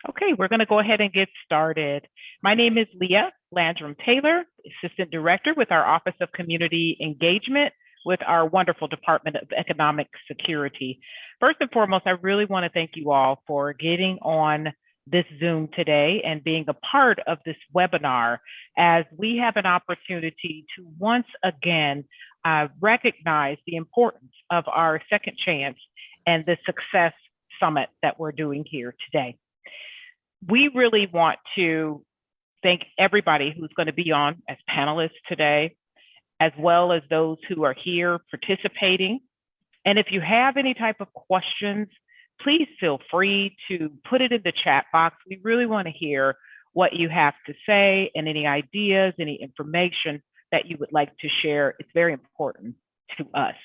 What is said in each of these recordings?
Okay, we're going to go ahead and get started. My name is Leah Landrum Taylor, Assistant Director with our Office of Community Engagement with our wonderful Department of Economic Security. First and foremost, I really want to thank you all for getting on this Zoom today and being a part of this webinar as we have an opportunity to once again recognize the importance of our second chance and the success summit that we're doing here today. We really want to thank everybody who's going to be on as panelists today, as well as those who are here participating. And if you have any type of questions, please feel free to put it in the chat box. We really want to hear what you have to say and any ideas, any information that you would like to share. It's very important to us.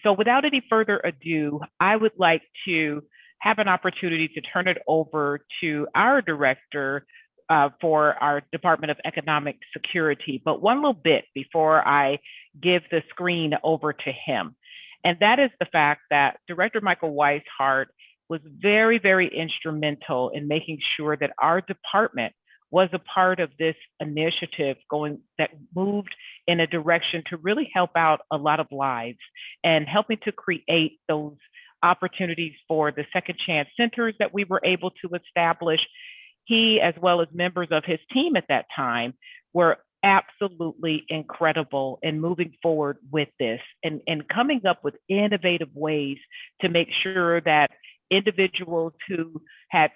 So without any further ado, I would like to have an opportunity to turn it over to our director for our Department of Economic Security. But one little bit before I give the screen over to him, and that is the fact that Director Michael Weishart was very, very instrumental in making sure that our department was a part of this initiative that moved in a direction to really help out a lot of lives and helping to create those opportunities for the Second Chance Centers that we were able to establish. He, as well as members of his team at that time, were absolutely incredible in moving forward with this and coming up with innovative ways to make sure that individuals who had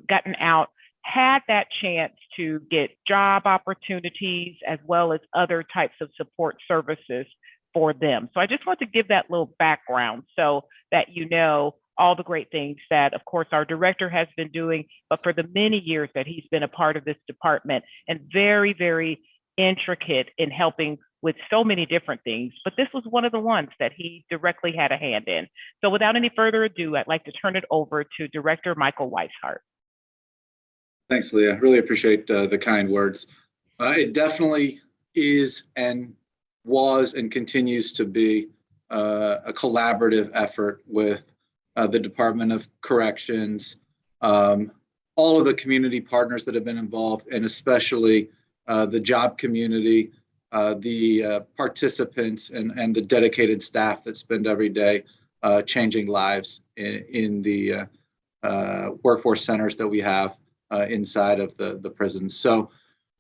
gotten out had that chance to get job opportunities as well as other types of support services for them. So I just want to give that little background so that you know all the great things that, of course, our director has been doing, but for the many years that he's been a part of this department and very, very intricate in helping with so many different things. But this was one of the ones that he directly had a hand in. So without any further ado, I'd like to turn it over to Director Michael Weishart. Thanks, Leah. Really appreciate the kind words. It definitely is and was and continues to be a collaborative effort with the Department of Corrections, all of the community partners that have been involved, and especially the job community, the participants, and the dedicated staff that spend every day changing lives in the workforce centers that we have inside of the prisons. So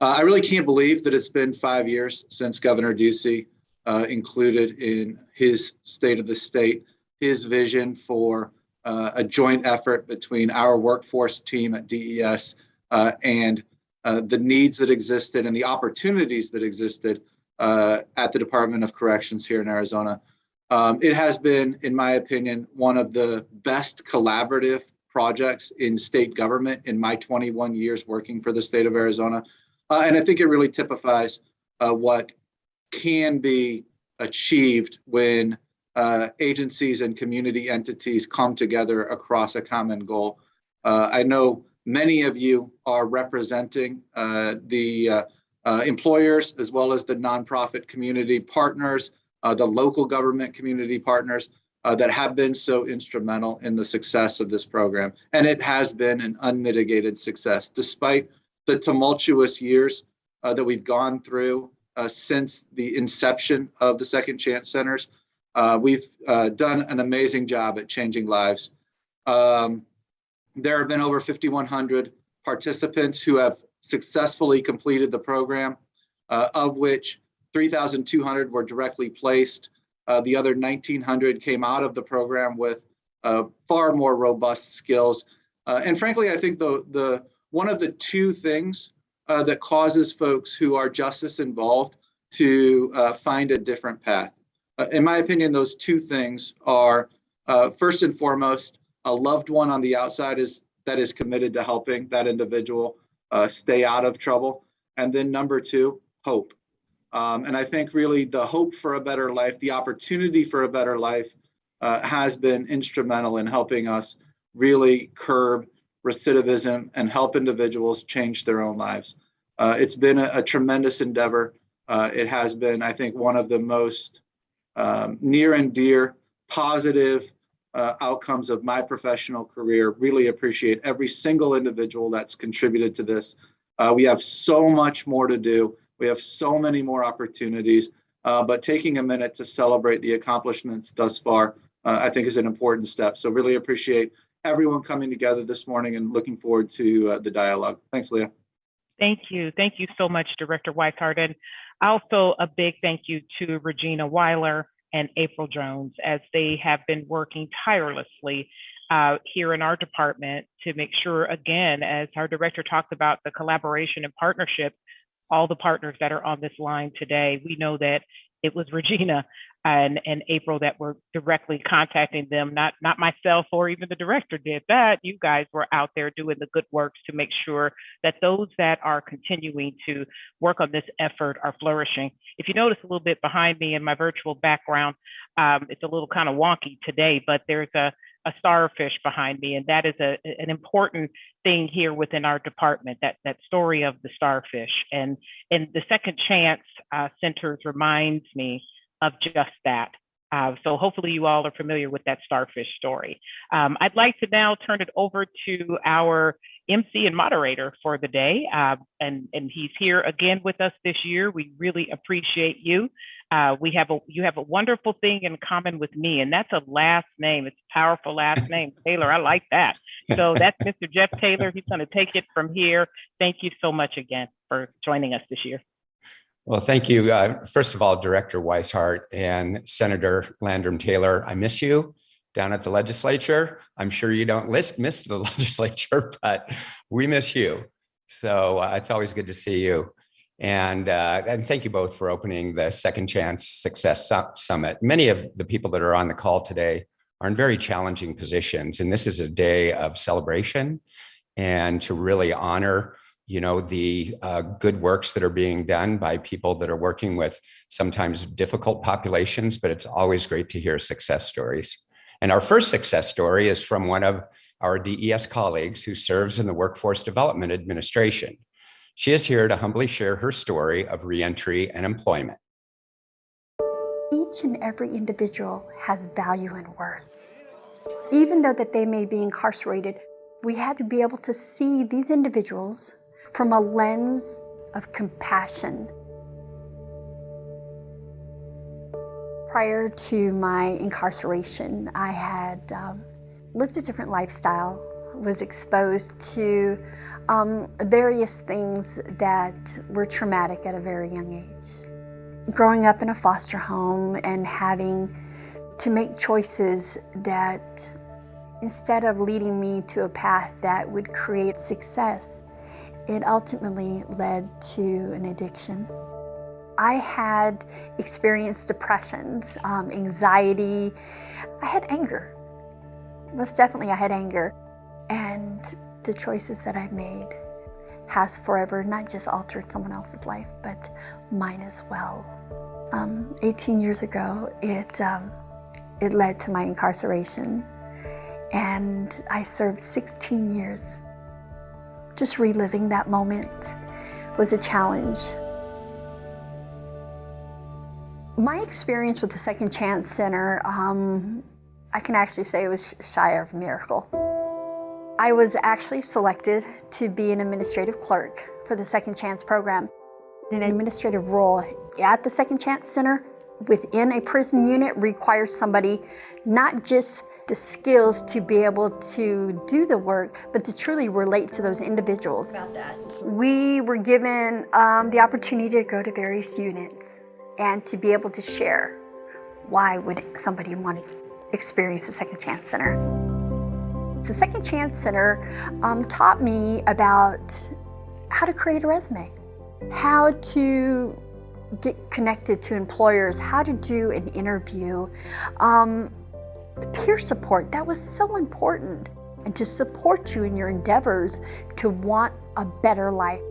I really can't believe that it's been 5 years since Governor Ducey included in his State of the State his vision for a joint effort between our workforce team at DES and the needs that existed and the opportunities that existed at the Department of Corrections here in Arizona. It has been, in my opinion, one of the best collaborative projects in state government in my 21 years working for the state of Arizona. And I think it really typifies what can be achieved when agencies and community entities come together across a common goal. I know many of you are representing the employers as well as the nonprofit community partners, the local government community partners that have been so instrumental in the success of this program. And it has been an unmitigated success, despite the tumultuous years that we've gone through since the inception of the Second Chance Centers. We've done an amazing job at changing lives. There have been over 5,100 participants who have successfully completed the program, of which 3,200 were directly placed. The other 1,900 came out of the program with far more robust skills. And frankly, I think the one of the two things that causes folks who are justice involved to find a different path. In my opinion, those two things are, first and foremost, a loved one on the outside that is committed to helping that individual stay out of trouble. And then number two, hope. And I think really the hope for a better life, the opportunity for a better life has been instrumental in helping us really curb recidivism and help individuals change their own lives. It's been a tremendous endeavor. It has been, I think, one of the most near and dear, positive, outcomes of my professional career. Really appreciate every single individual that's contributed to this. We have so much more to do. We have so many more opportunities, but taking a minute to celebrate the accomplishments thus far, I think is an important step. So really appreciate everyone coming together this morning and looking forward to the dialogue. Thanks, Leah. Thank you. Thank you so much, Director Weishart. And also a big thank you to Regina Weiler and April Jones, as they have been working tirelessly here in our department to make sure, again, as our director talked about, the collaboration and partnership, all the partners that are on this line today. We know that it was Regina and April that were directly contacting them, not myself or even the director did that. You guys were out there doing the good works to make sure that those that are continuing to work on this effort are flourishing. If you notice a little bit behind me in my virtual background, it's a little kind of wonky today, but there's a starfish behind me, and that is an important thing here within our department, that story of the starfish. And the Second Chance Centers reminds me of just that. So hopefully you all are familiar with that starfish story. I'd like to now turn it over to our MC and moderator for the day. And he's here again with us this year. We really appreciate you. You have a wonderful thing in common with me, and that's a last name. It's a powerful last name, Taylor. I like that. So that's Mr. Jeff Taylor. He's going to take it from here. Thank you so much again for joining us this year. Well, thank you. First of all, Director Weishart and Senator Landrum Taylor, I miss you down at the legislature. I'm sure you don't miss the legislature, but we miss you. So it's always good to see you. And thank you both for opening the Second Chance Success Summit. Many of the people that are on the call today are in very challenging positions, and this is a day of celebration and to really honor the good works that are being done by people that are working with sometimes difficult populations, but it's always great to hear success stories. And our first success story is from one of our DES colleagues who serves in the Workforce Development Administration. She is here to humbly share her story of reentry and employment. Each and every individual has value and worth. Even though that they may be incarcerated, we have to be able to see these individuals from a lens of compassion. Prior to my incarceration, I had lived a different lifestyle, was exposed to various things that were traumatic at a very young age. Growing up in a foster home and having to make choices that, instead of leading me to a path that would create success, it ultimately led to an addiction. I had experienced depressions, anxiety. I had anger. Most definitely I had anger. And the choices that I made has forever not just altered someone else's life, but mine as well. 18 years ago, it led to my incarceration, and I served 16 years. Just reliving that moment was a challenge. My experience with the Second Chance Center, I can actually say it was shy of a miracle. I was actually selected to be an administrative clerk for the Second Chance program. An administrative role at the Second Chance Center within a prison unit requires somebody not just the skills to be able to do the work, but to truly relate to those individuals. We were given the opportunity to go to various units and to be able to share why would somebody want to experience the Second Chance Center. The Second Chance Center taught me about how to create a resume, how to get connected to employers, how to do an interview, peer support. That was so important, and to support you in your endeavors to want a better life.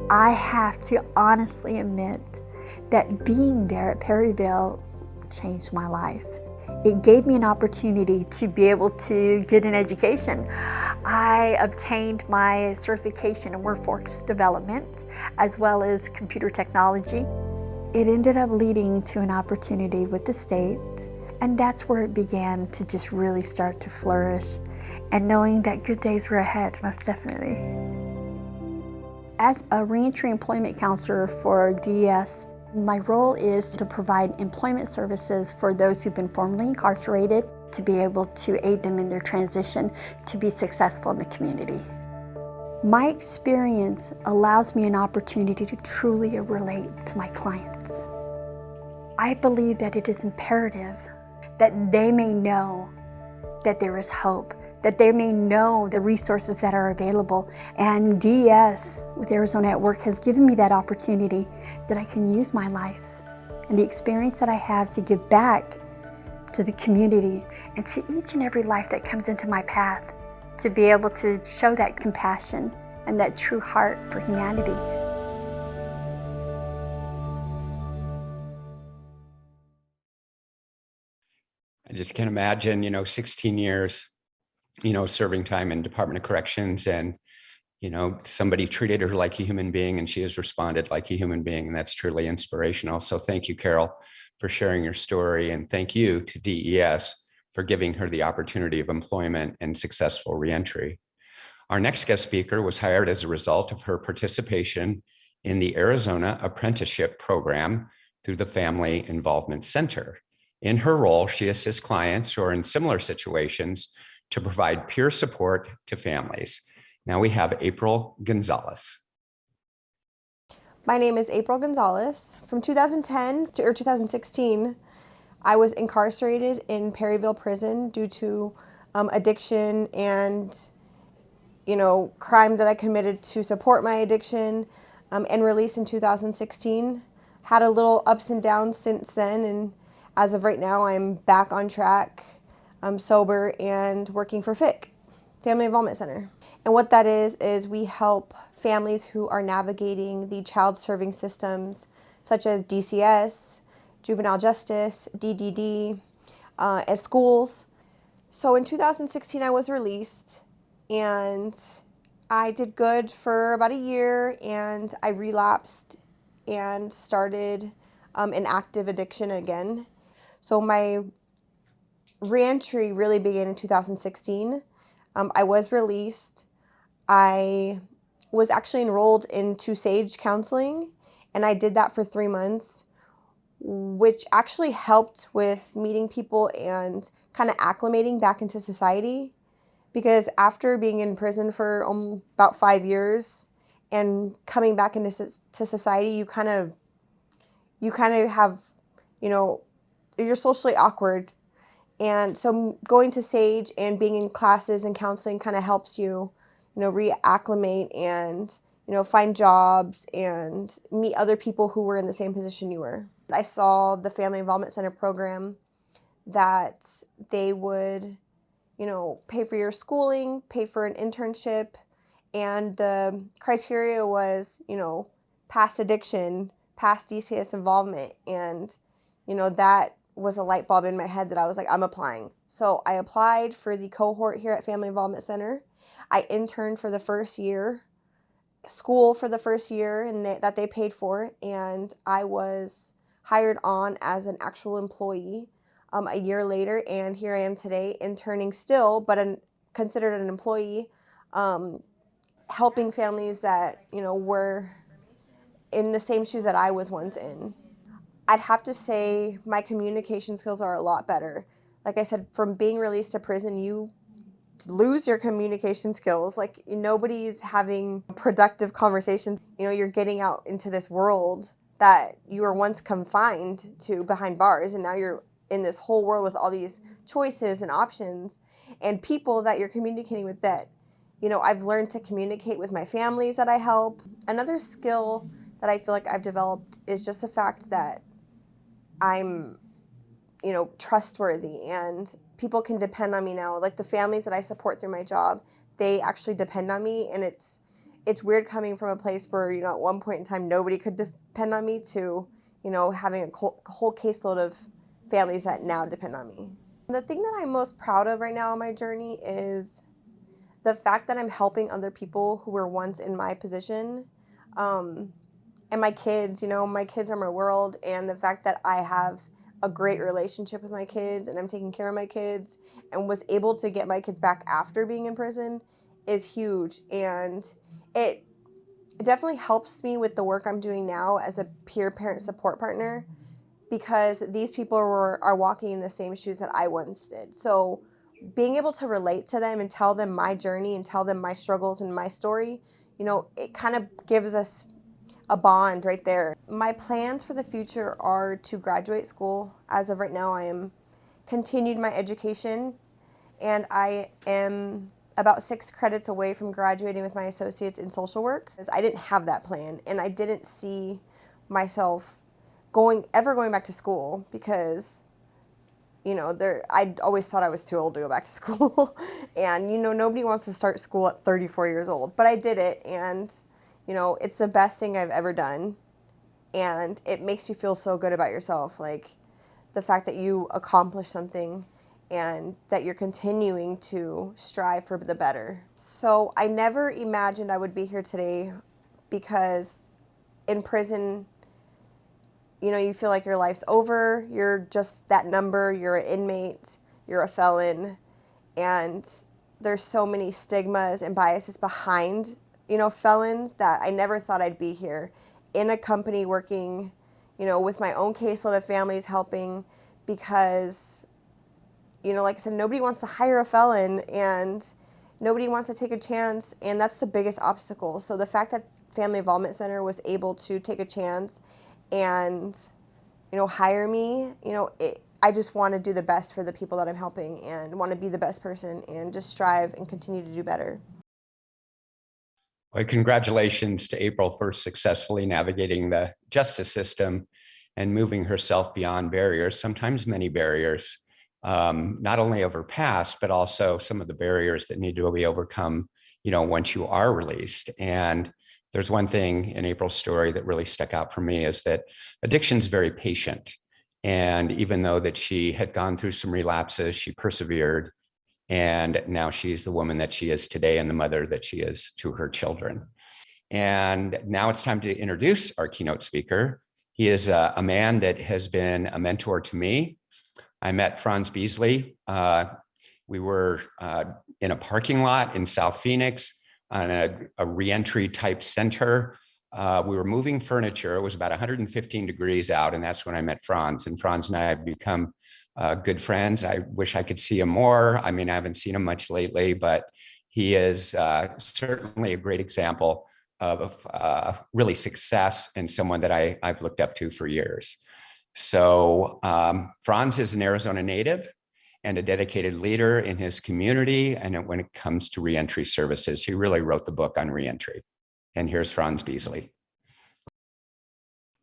I have to honestly admit that being there at Perryville changed my life. It gave me an opportunity to be able to get an education. I obtained my certification in workforce development as well as computer technology. It ended up leading to an opportunity with the state And that's where it began to just really start to flourish, and knowing that good days were ahead, most definitely. As a reentry employment counselor for DES, my role is to provide employment services for those who've been formerly incarcerated, to be able to aid them in their transition to be successful in the community. My experience allows me an opportunity to truly relate to my clients. I believe that it is imperative that they may know that there is hope, that they may know the resources that are available. And DES with Arizona at Work has given me that opportunity that I can use my life and the experience that I have to give back to the community and to each and every life that comes into my path, to be able to show that compassion and that true heart for humanity. I just can't imagine, 16 years, serving time in Department of Corrections, and, somebody treated her like a human being and she has responded like a human being. And that's truly inspirational. So thank you, Carol, for sharing your story. And thank you to DES for giving her the opportunity of employment and successful reentry. Our next guest speaker was hired as a result of her participation in the Arizona Apprenticeship Program through the Family Involvement Center. In her role, she assists clients who are in similar situations to provide peer support to families. Now we have April Gonzalez. My name is April Gonzalez. From 2010 to 2016, I was incarcerated in Perryville Prison due to addiction and crimes that I committed to support my addiction, and released in 2016. Had a little ups and downs since then, and as of right now, I'm back on track. I'm sober and working for FIC, Family Involvement Center. And what that is we help families who are navigating the child serving systems, such as DCS, juvenile justice, DDD, at schools. So in 2016, I was released, and I did good for about a year, and I relapsed and started an active addiction again. So my reentry really began in 2016. I was released. I was actually enrolled into SAGE counseling, and I did that for 3 months, which actually helped with meeting people and kind of acclimating back into society. Because after being in prison for about 5 years and coming back into society, you kind of have, you're socially awkward. And so going to SAGE and being in classes and counseling kind of helps you, reacclimate and, find jobs and meet other people who were in the same position you were. I saw the Family Involvement Center program that they would, pay for your schooling, pay for an internship, and the criteria was, past addiction, past DCS involvement, and, that was a light bulb in my head that I was like, I'm applying. So I applied for the cohort here at Family Involvement Center. I interned for the first year, school for the first year, and that they paid for, and I was hired on as an actual employee a year later, and here I am today, interning still, but considered an employee, helping families that, were in the same shoes that I was once in. I'd have to say my communication skills are a lot better. Like I said, from being released to prison, you lose your communication skills. Like, nobody's having productive conversations. You're getting out into this world that you were once confined to behind bars, and now you're in this whole world with all these choices and options and people that you're communicating with that, I've learned to communicate with my families that I help. Another skill that I feel like I've developed is just the fact that I'm, trustworthy, and people can depend on me now. Like the families that I support through my job, they actually depend on me, and it's weird coming from a place where, at one point in time, nobody could depend on me to, having a whole caseload of families that now depend on me. The thing that I'm most proud of right now on my journey is the fact that I'm helping other people who were once in my position. And my kids, my kids are my world, and the fact that I have a great relationship with my kids and I'm taking care of my kids and was able to get my kids back after being in prison is huge. And it definitely helps me with the work I'm doing now as a peer parent support partner, because these people are walking in the same shoes that I once did. So being able to relate to them and tell them my journey and tell them my struggles and my story, it kind of gives us a bond right there. My plans for the future are to graduate school. As of right now, I am continued my education, and I am about 6 credits away from graduating with my associates in social work. I didn't have that plan, and I didn't see myself going back to school because I always thought I was too old to go back to school. And nobody wants to start school at 34 years old, but I did it, and it's the best thing I've ever done, and it makes you feel so good about yourself, like the fact that you accomplished something and that you're continuing to strive for the better. So I never imagined I would be here today, because in prison, you feel like your life's over. You're just that number. You're an inmate. You're a felon. And there's so many stigmas and biases behind, felons, that I never thought I'd be here in a company working, with my own caseload of families helping, because, like I said, nobody wants to hire a felon and nobody wants to take a chance. And that's the biggest obstacle. So the fact that Family Involvement Center was able to take a chance and hire me, I just want to do the best for the people that I'm helping and want to be the best person and just strive and continue to do better. Well, congratulations to April for successfully navigating the justice system and moving herself beyond barriers, sometimes many barriers, not only of her past, but also some of the barriers that need to be overcome, once you are released. And there's one thing in April's story that really stuck out for me, is that addiction is very patient. And even though that she had gone through some relapses, she persevered. And now she's the woman that she is today and the mother that she is to her children. And now it's time to introduce our keynote speaker. He is a man that has been a mentor to me. I met Franz Beasley. We were in a parking lot in South Phoenix on a reentry type center. We were moving furniture. It was about 115 degrees out, and that's when I met Franz. And Franz and I have become good friends. I wish I could see him more. I mean, I haven't seen him much lately, but he is certainly a great example of really success and someone that I've looked up to for years. So Franz is an Arizona native and a dedicated leader in his community. And when it comes to reentry services, he really wrote the book on reentry. And here's Franz Beasley.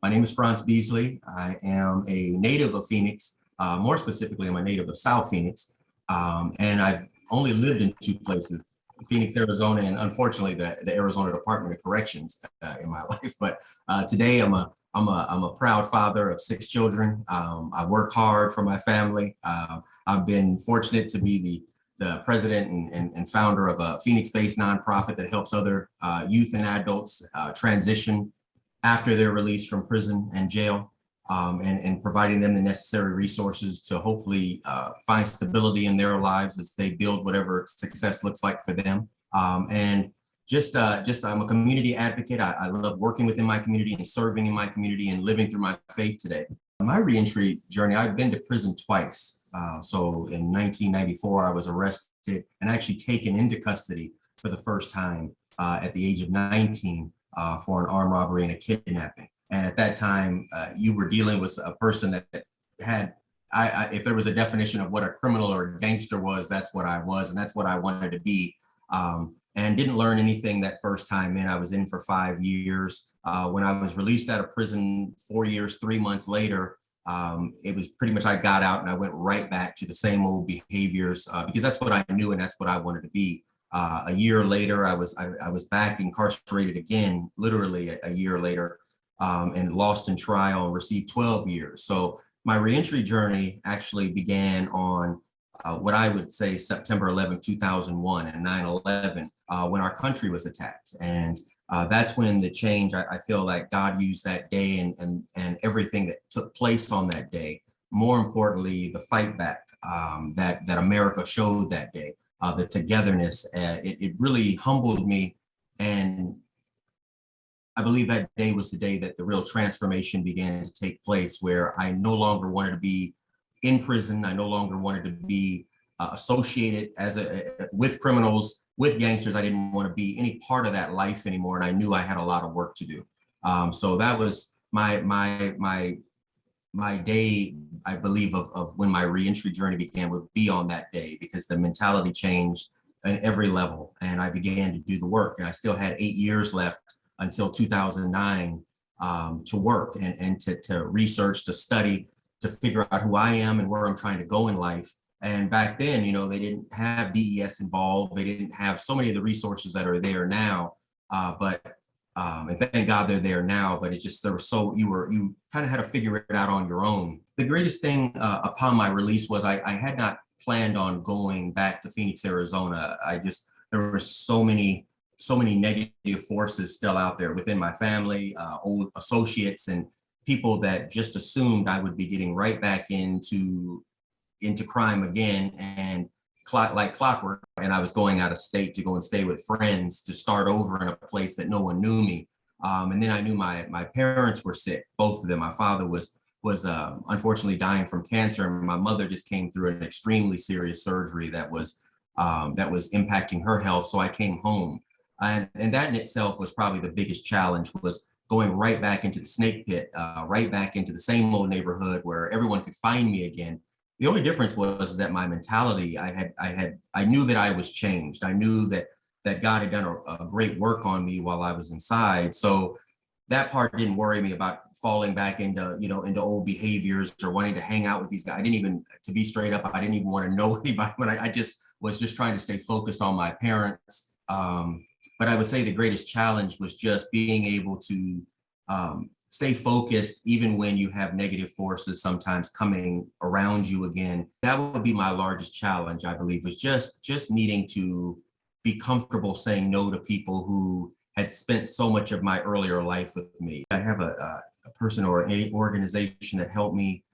My name is Franz Beasley. I am a native of Phoenix. More specifically, I'm a native of South Phoenix. And I've only lived in 2 places, Phoenix, Arizona, and unfortunately the Arizona Department of Corrections in my life. But today I'm a proud father of 6 children. I work hard for my family. I've been fortunate to be the president and founder of a Phoenix-based nonprofit that helps other youth and adults transition after their release from prison and jail, and providing them the necessary resources to hopefully find stability in their lives as they build whatever success looks like for them. And just I'm a community advocate. I love working within my community and serving in my community and living through my faith today. My reentry journey, I've been to prison twice. So in 1994, I was arrested and actually taken into custody for the first time at the age of 19 for an armed robbery and a kidnapping. And at that time, you were dealing with a person that had, if there was a definition of what a criminal or a gangster was, that's what I was, and that's what I wanted to be. And didn't learn anything that first time in. I was in for 5 years. When I was released out of prison 4 years, 3 months later, it was pretty much I got out and I went right back to the same old behaviors because that's what I knew and that's what I wanted to be. A year later, I was back incarcerated again, literally a year later, and lost in trial and received 12 years. So my reentry journey actually began on what I would say September 11, 2001 and 9/11, when our country was attacked. And that's when the change, I feel like God used that day and everything that took place on that day more importantly, the fight back that America showed that day, the togetherness. It really humbled me. And I believe that day was the day that the real transformation began to take place, where I no longer wanted to be in prison. I no longer wanted to be associated with criminals, with gangsters. I didn't want to be any part of that life anymore, and I knew I had a lot of work to do. So that was my day, I believe, of when my reentry journey began, would be on that day, because the mentality changed at every level, and I began to do the work. And I still had 8 years left until 2009 to work and to research, to study, to figure out who I am and where I'm trying to go in life. And back then, they didn't have DES involved. They didn't have so many of the resources that are there now. And thank God they're there now. But it's just, you kind of had to figure it out on your own. The greatest thing upon my release was I had not planned on going back to Phoenix, Arizona. There were so many negative forces still out there within my family, old associates and people that just assumed I would be getting right back into crime again, and like clockwork. And I was going out of state to go and stay with friends, to start over in a place that no one knew me. And then I knew my parents were sick, both of them. My father was unfortunately dying from cancer, and my mother just came through an extremely serious surgery that was impacting her health. So I came home. And that in itself was probably the biggest challenge, was going right back into the snake pit, right back into the same old neighborhood where everyone could find me again. The only difference was that my mentality, I knew that I was changed. I knew that God had done a great work on me while I was inside. So that part didn't worry me about falling back into old behaviors or wanting to hang out with these guys. I didn't even, to be straight up, I didn't even want to know anybody, but I just was trying to stay focused on my parents. But I would say the greatest challenge was just being able to stay focused, even when you have negative forces sometimes coming around you again. That would be my largest challenge, I believe, was just needing to be comfortable saying no to people who had spent so much of my earlier life with me. I have a person or an organization that helped me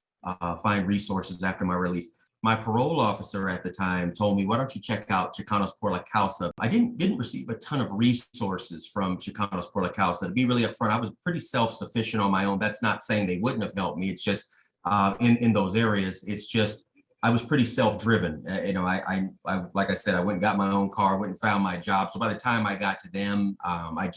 find resources after my release. My parole officer at the time told me, why don't you check out Chicanos por la Causa? I didn't receive a ton of resources from Chicanos por la Causa. To be really upfront, I was pretty self-sufficient on my own. That's not saying they wouldn't have helped me. It's just in those areas, it's just, I was pretty self-driven. I like I said, I went and got my own car, went and found my job. So by the time I got to them, I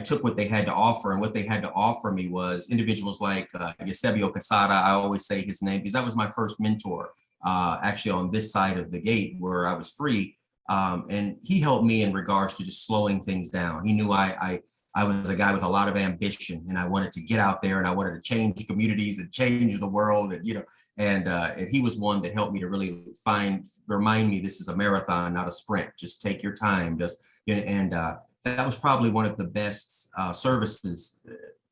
took what they had to offer, and what they had to offer me was individuals like Eusebio Quesada. I always say his name because that was my first mentor, actually on this side of the gate where I was free. And he helped me in regards to just slowing things down. He knew I was a guy with a lot of ambition, and I wanted to get out there, and I wanted to change communities and change the world, and he was one that helped me to really remind me this is a marathon, not a sprint. Just take your time. That was probably one of the best services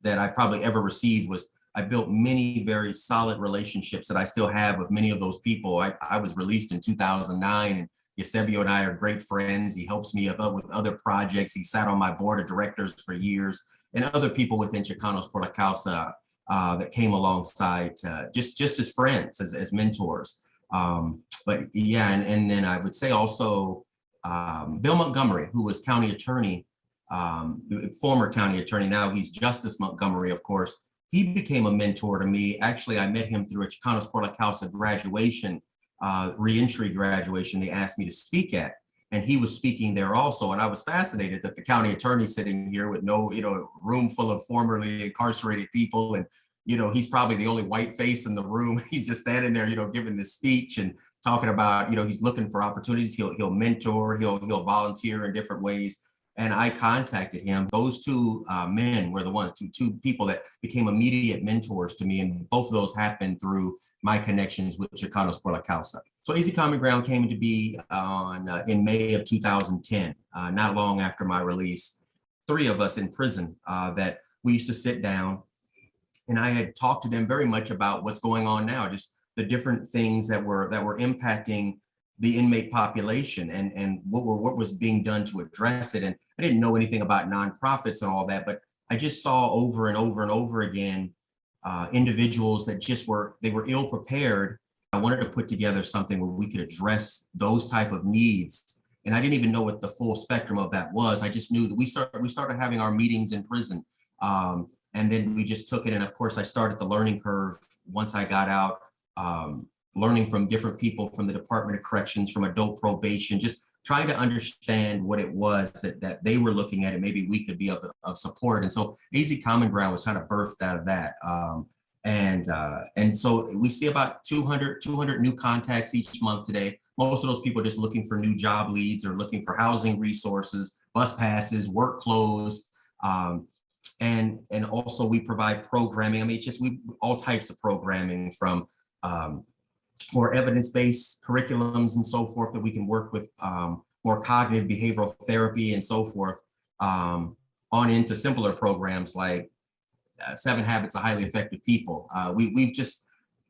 that I probably ever received. Was I built many very solid relationships that I still have with many of those people. I was released in 2009, and Eusebio and I are great friends. He helps me with other projects. He sat on my board of directors for years, and other people within Chicanos por la Causa that came alongside just as friends, as mentors. But yeah, and then I would say also Bill Montgomery, who was county attorney, former county attorney, now he's Justice Montgomery, of course. He became a mentor to me. Actually, I met him through a Chicanos por la Causa graduation, reentry graduation they asked me to speak at. And he was speaking there also. And I was fascinated that the county attorney sitting here with no, room full of formerly incarcerated people. And, he's probably the only white face in the room. He's just standing there, giving this speech and talking about, he's looking for opportunities. He'll mentor, he'll volunteer in different ways. And I contacted him. Those two men were the two people that became immediate mentors to me. And both of those happened through my connections with Chicanos por la Causa. So Easy Common Ground came into be in May of 2010, not long after my release. 3 of us in prison that we used to sit down, and I had talked to them very much about what's going on now, just the different things that were impacting the inmate population and what was being done to address it. And I didn't know anything about nonprofits and all that, but I just saw over and over and over again individuals that they were ill prepared. I wanted to put together something where we could address those type of needs. And I didn't even know what the full spectrum of that was. I just knew that we started having our meetings in prison. And then we just took it. And of course, I started the learning curve once I got out, learning from different people from the Department of Corrections, from adult probation, just trying to understand what it was that they were looking at, and maybe we could be of support. And so AZ Common Ground was kind of birthed out of that. And so we see about 200 new contacts each month today. Most of those people are just looking for new job leads or looking for housing resources, bus passes, work clothes. And also we provide programming. I mean, all types of programming, from more evidence-based curriculums and so forth that we can work with, more cognitive behavioral therapy and so forth, on into simpler programs like 7 Habits of Highly Effective People.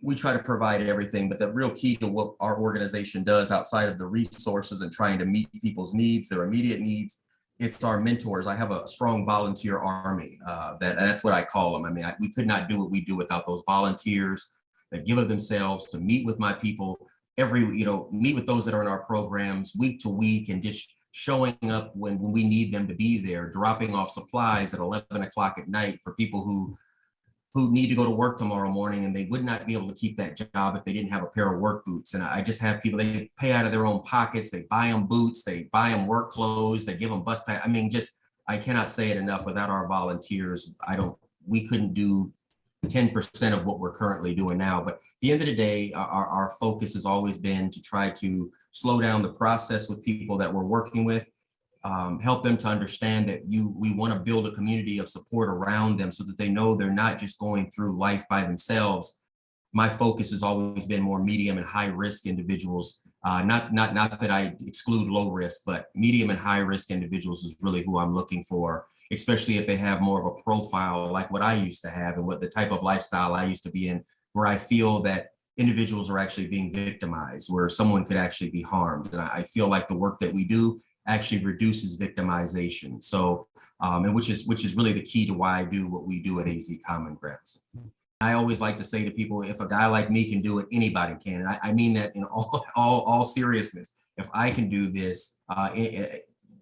We try to provide everything, but the real key to what our organization does outside of the resources and trying to meet people's needs, their immediate needs, it's our mentors. I have a strong volunteer army, that's what I call them. I mean, we could not do what we do without those volunteers that give of themselves to meet with my people meet with those that are in our programs week to week, and just showing up when we need them to be there, dropping off supplies at 11 o'clock at night for people who need to go to work tomorrow morning, and they would not be able to keep that job if they didn't have a pair of work boots. And I just have people, they pay out of their own pockets, they buy them boots, they buy them work clothes, they give them bus pass. I mean, I cannot say it enough. Without our volunteers, we couldn't do 10% of what we're currently doing now. But at the end of the day, our focus has always been to try to slow down the process with people that we're working with, help them to understand that we want to build a community of support around them so that they know they're not just going through life by themselves. My focus has always been more medium and high risk individuals. Not that I exclude low risk, but medium and high risk individuals is really who I'm looking for, especially if they have more of a profile like what I used to have and what the type of lifestyle I used to be in, where I feel that individuals are actually being victimized, where someone could actually be harmed. And I feel like the work that we do actually reduces victimization. So, and which is really the key to why I do what we do at AZ Common Ground. I always like to say to people, if a guy like me can do it, anybody can. And I mean that in all seriousness. If I can do this,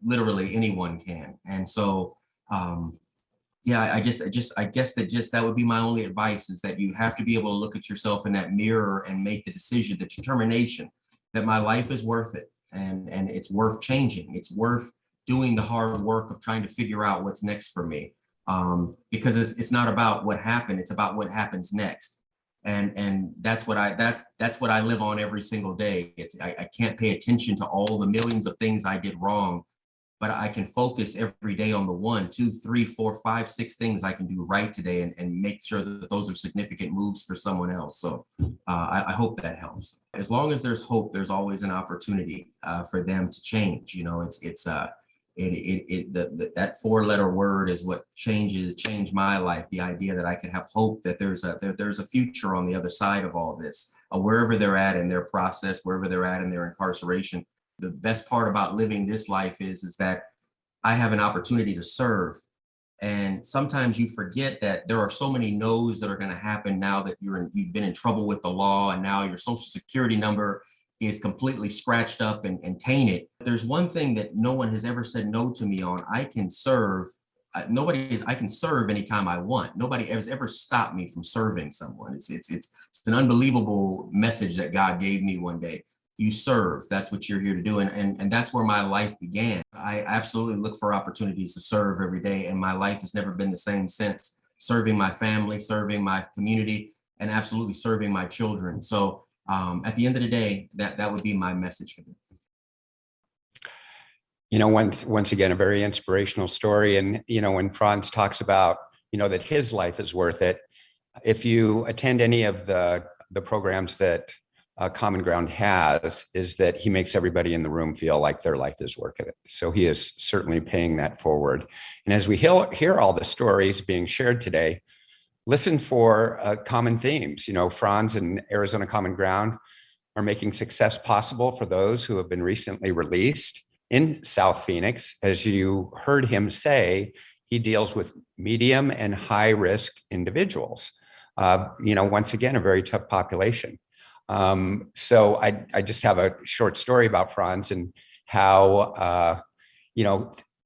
literally anyone can. And so, I guess that would be my only advice, is that you have to be able to look at yourself in that mirror and make the decision, the determination that my life is worth it, and it's worth changing. It's worth doing the hard work of trying to figure out what's next for me. Because it's not about what happened, it's about what happens next. And that's what I live on every single day. I can't pay attention to all the millions of things I did wrong, but I can focus every day on the 1, 2, 3, 4, 5, 6 things I can do right today, and make sure that those are significant moves for someone else. So I hope that helps. As long as there's hope, there's always an opportunity for them to change. You know, that 4-letter word is what changed my life. The idea that I can have hope, that there's a future on the other side of all this, wherever they're at in their process, wherever they're at in their incarceration. The best part about living this life is that I have an opportunity to serve. And sometimes you forget that there are so many no's that are going to happen now that you've been in trouble with the law, and now your social security number is completely scratched up and tainted. There's one thing that no one has ever said no to me on. I can serve. I can serve anytime I want. Nobody has ever stopped me from serving someone. It's an unbelievable message that God gave me one day. You serve. That's what you're here to do. And that's where my life began. I absolutely look for opportunities to serve every day. And my life has never been the same since. Serving my family, serving my community, and absolutely serving my children. So at the end of the day, that would be my message for them. You know, once again, a very inspirational story. And, you know, when Franz talks about, you know, that his life is worth it, if you attend any of the programs that Common Ground has, is that he makes everybody in the room feel like their life is worth it. So he is certainly paying that forward. And as we hear all the stories being shared today, listen for common themes. You know, Franz and Arizona Common Ground are making success possible for those who have been recently released. In South Phoenix, as you heard him say, he deals with medium and high risk individuals. once again, a very tough population. So I just have a short story about Franz and how,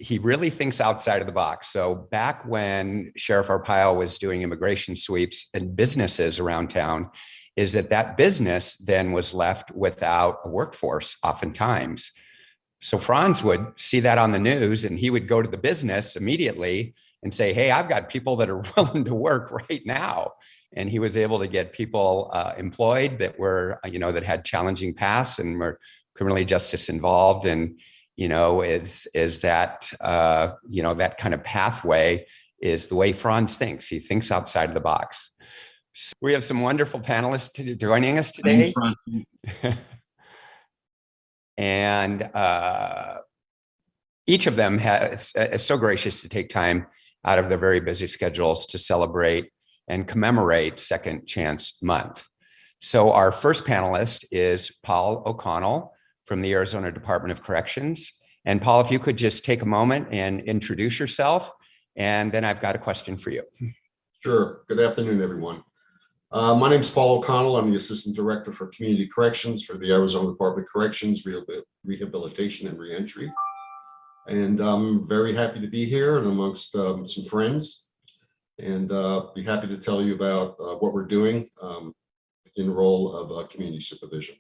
he really thinks outside of the box. So back when Sheriff Arpaio was doing immigration sweeps in businesses around town, is that business then was left without a workforce oftentimes. So Franz would see that on the news and he would go to the business immediately and say, hey, I've got people that are willing to work right now. And he was able to get people employed that were, that had challenging pasts and were criminally justice involved. And, is that, that kind of pathway is the way Franz thinks. He thinks outside of the box. So we have some wonderful panelists joining us today. And each of them is so gracious to take time out of their very busy schedules to celebrate and commemorate Second Chance Month. So our first panelist is Paul O'Connell from the Arizona Department of Corrections. And Paul, if you could just take a moment and introduce yourself, and then I've got a question for you. Sure. Good afternoon, everyone. My name is Paul O'Connell. I'm the Assistant Director for Community Corrections for the Arizona Department of Corrections, Rehabilitation and Reentry. And I'm very happy to be here and amongst some friends, and be happy to tell you about what we're doing in the role of community supervision.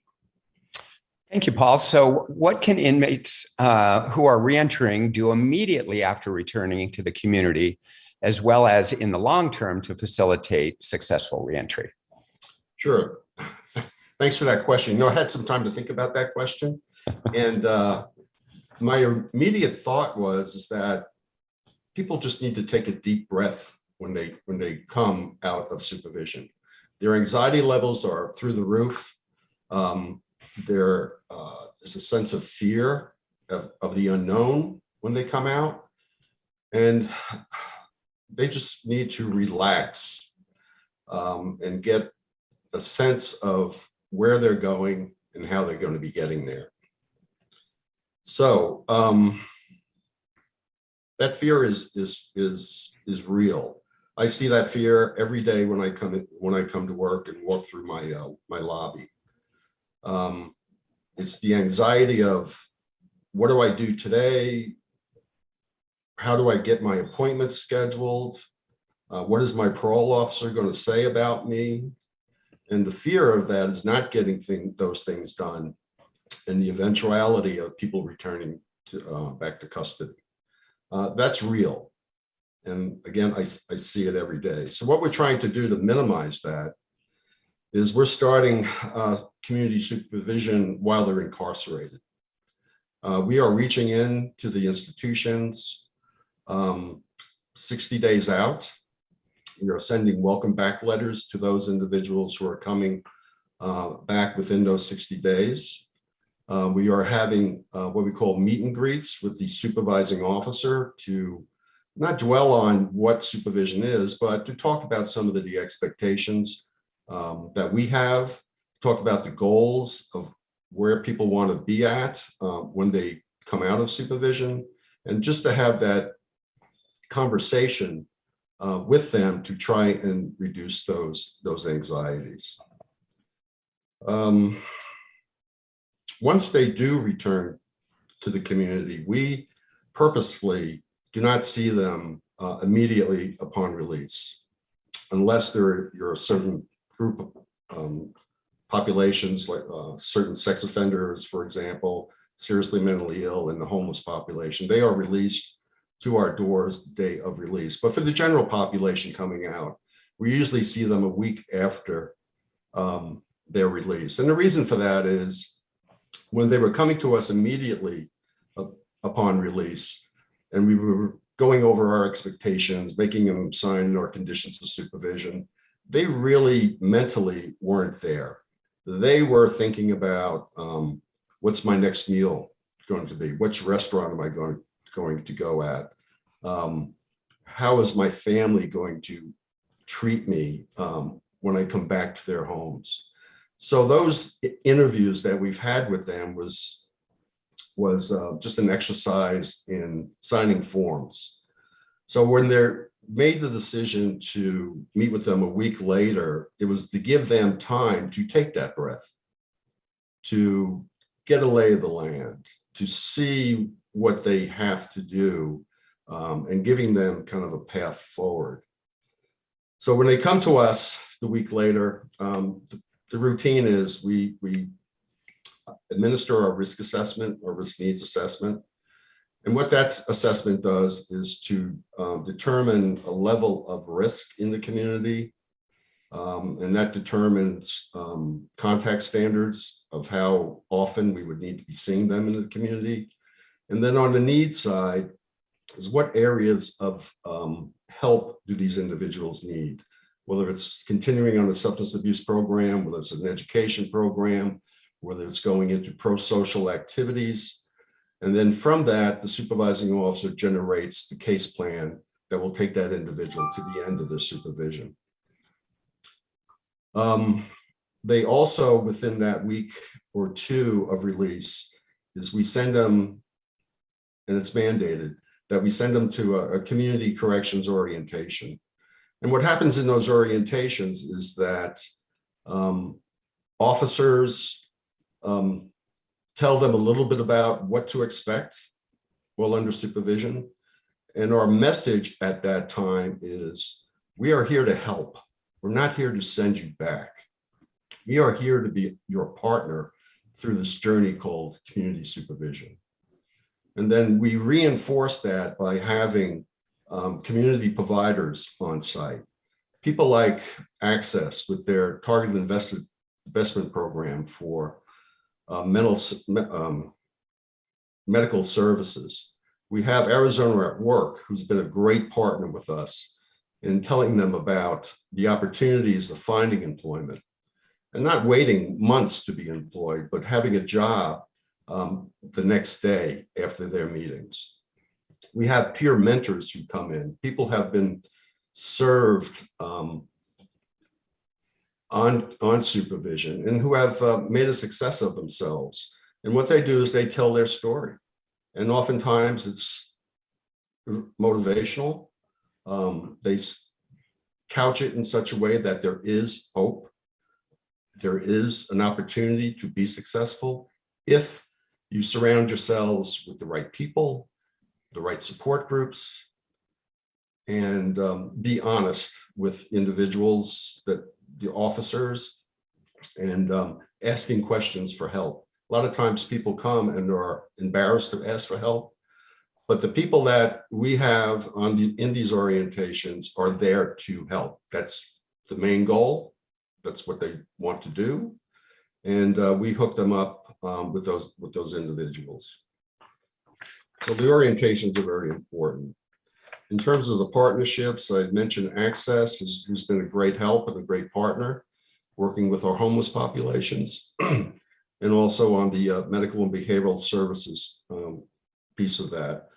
Thank you, Paul. So what can inmates who are reentering do immediately after returning to the community, as well as in the long term, to facilitate successful reentry? Sure. Thanks for that question. I had some time to think about that question. And my immediate thought is that people just need to take a deep breath when they come out of supervision. Their anxiety levels are through the roof. There is a sense of fear of the unknown when they come out. And they just need to relax and get a sense of where they're going and how they're going to be getting there. So that fear is real. I see that fear every day when I come to work and walk through my lobby. It's the anxiety of, what do I do today? How do I get my appointments scheduled? What is my parole officer going to say about me? And the fear of that is not getting those things done, and the eventuality of people returning back to custody. That's real. And again, I see it every day. So what we're trying to do to minimize that is we're starting community supervision while they're incarcerated. We are reaching in to the institutions 60 days out. We are sending welcome back letters to those individuals who are coming back within those 60 days. We are having what we call meet and greets with the supervising officer to not dwell on what supervision is, but to talk about some of the expectations that we have, talk about the goals of where people want to be at when they come out of supervision, and just to have that conversation with them to try and reduce those anxieties. Once they do return to the community, we purposefully do not see them immediately upon release, unless you're a certain group of populations, like certain sex offenders, for example, seriously mentally ill, and the homeless population. They are released to our doors the day of release. But for the general population coming out, we usually see them a week after their release. And the reason for that is when they were coming to us immediately upon release, and we were going over our expectations, making them sign our conditions of supervision, they really mentally weren't there. They were thinking about what's my next meal going to be? Which restaurant am I going to go at? How is my family going to treat me when I come back to their homes? So those interviews that we've had with them was just an exercise in signing forms. So when they're made the decision to meet with them a week later, it was to give them time to take that breath, to get a lay of the land, to see what they have to do, and giving them kind of a path forward. So when they come to us the week later, the routine is we administer our risk assessment or risk needs assessment. And what that assessment does is to determine a level of risk in the community. And that determines contact standards of how often we would need to be seeing them in the community. And then on the needs side is what areas of help do these individuals need, whether it's continuing on a substance abuse program, whether it's an education program, whether it's going into pro-social activities. And then from that, the supervising officer generates the case plan that will take that individual to the end of their supervision. They also, within that week or two of release, is we send them, and it's mandated, that we send them to a community corrections orientation. And what happens in those orientations is that officers tell them a little bit about what to expect while under supervision. And our message at that time is, we are here to help. We're not here to send you back. We are here to be your partner through this journey called community supervision. And then we reinforce that by having community providers on site. People like Access with their targeted investment program for medical services. We have Arizona at Work, who's been a great partner with us in telling them about the opportunities of finding employment and not waiting months to be employed, but having a job the next day after their meetings. We have peer mentors who come in. People have been served on supervision and who have made a success of themselves. And what they do is they tell their story. And oftentimes it's motivational. They couch it in such a way that there is hope. There is an opportunity to be successful if you surround yourselves with the right people, the right support groups, and be honest with individuals, that the officers, and asking questions for help. A lot of times people come and are embarrassed to ask for help, but the people that we have in these orientations are there to help. That's the main goal. That's what they want to do. And we hook them up with those individuals. So the orientations are very important. In terms of the partnerships, I mentioned Access, who's been a great help and a great partner, working with our homeless populations, and also on the medical and behavioral services piece of that.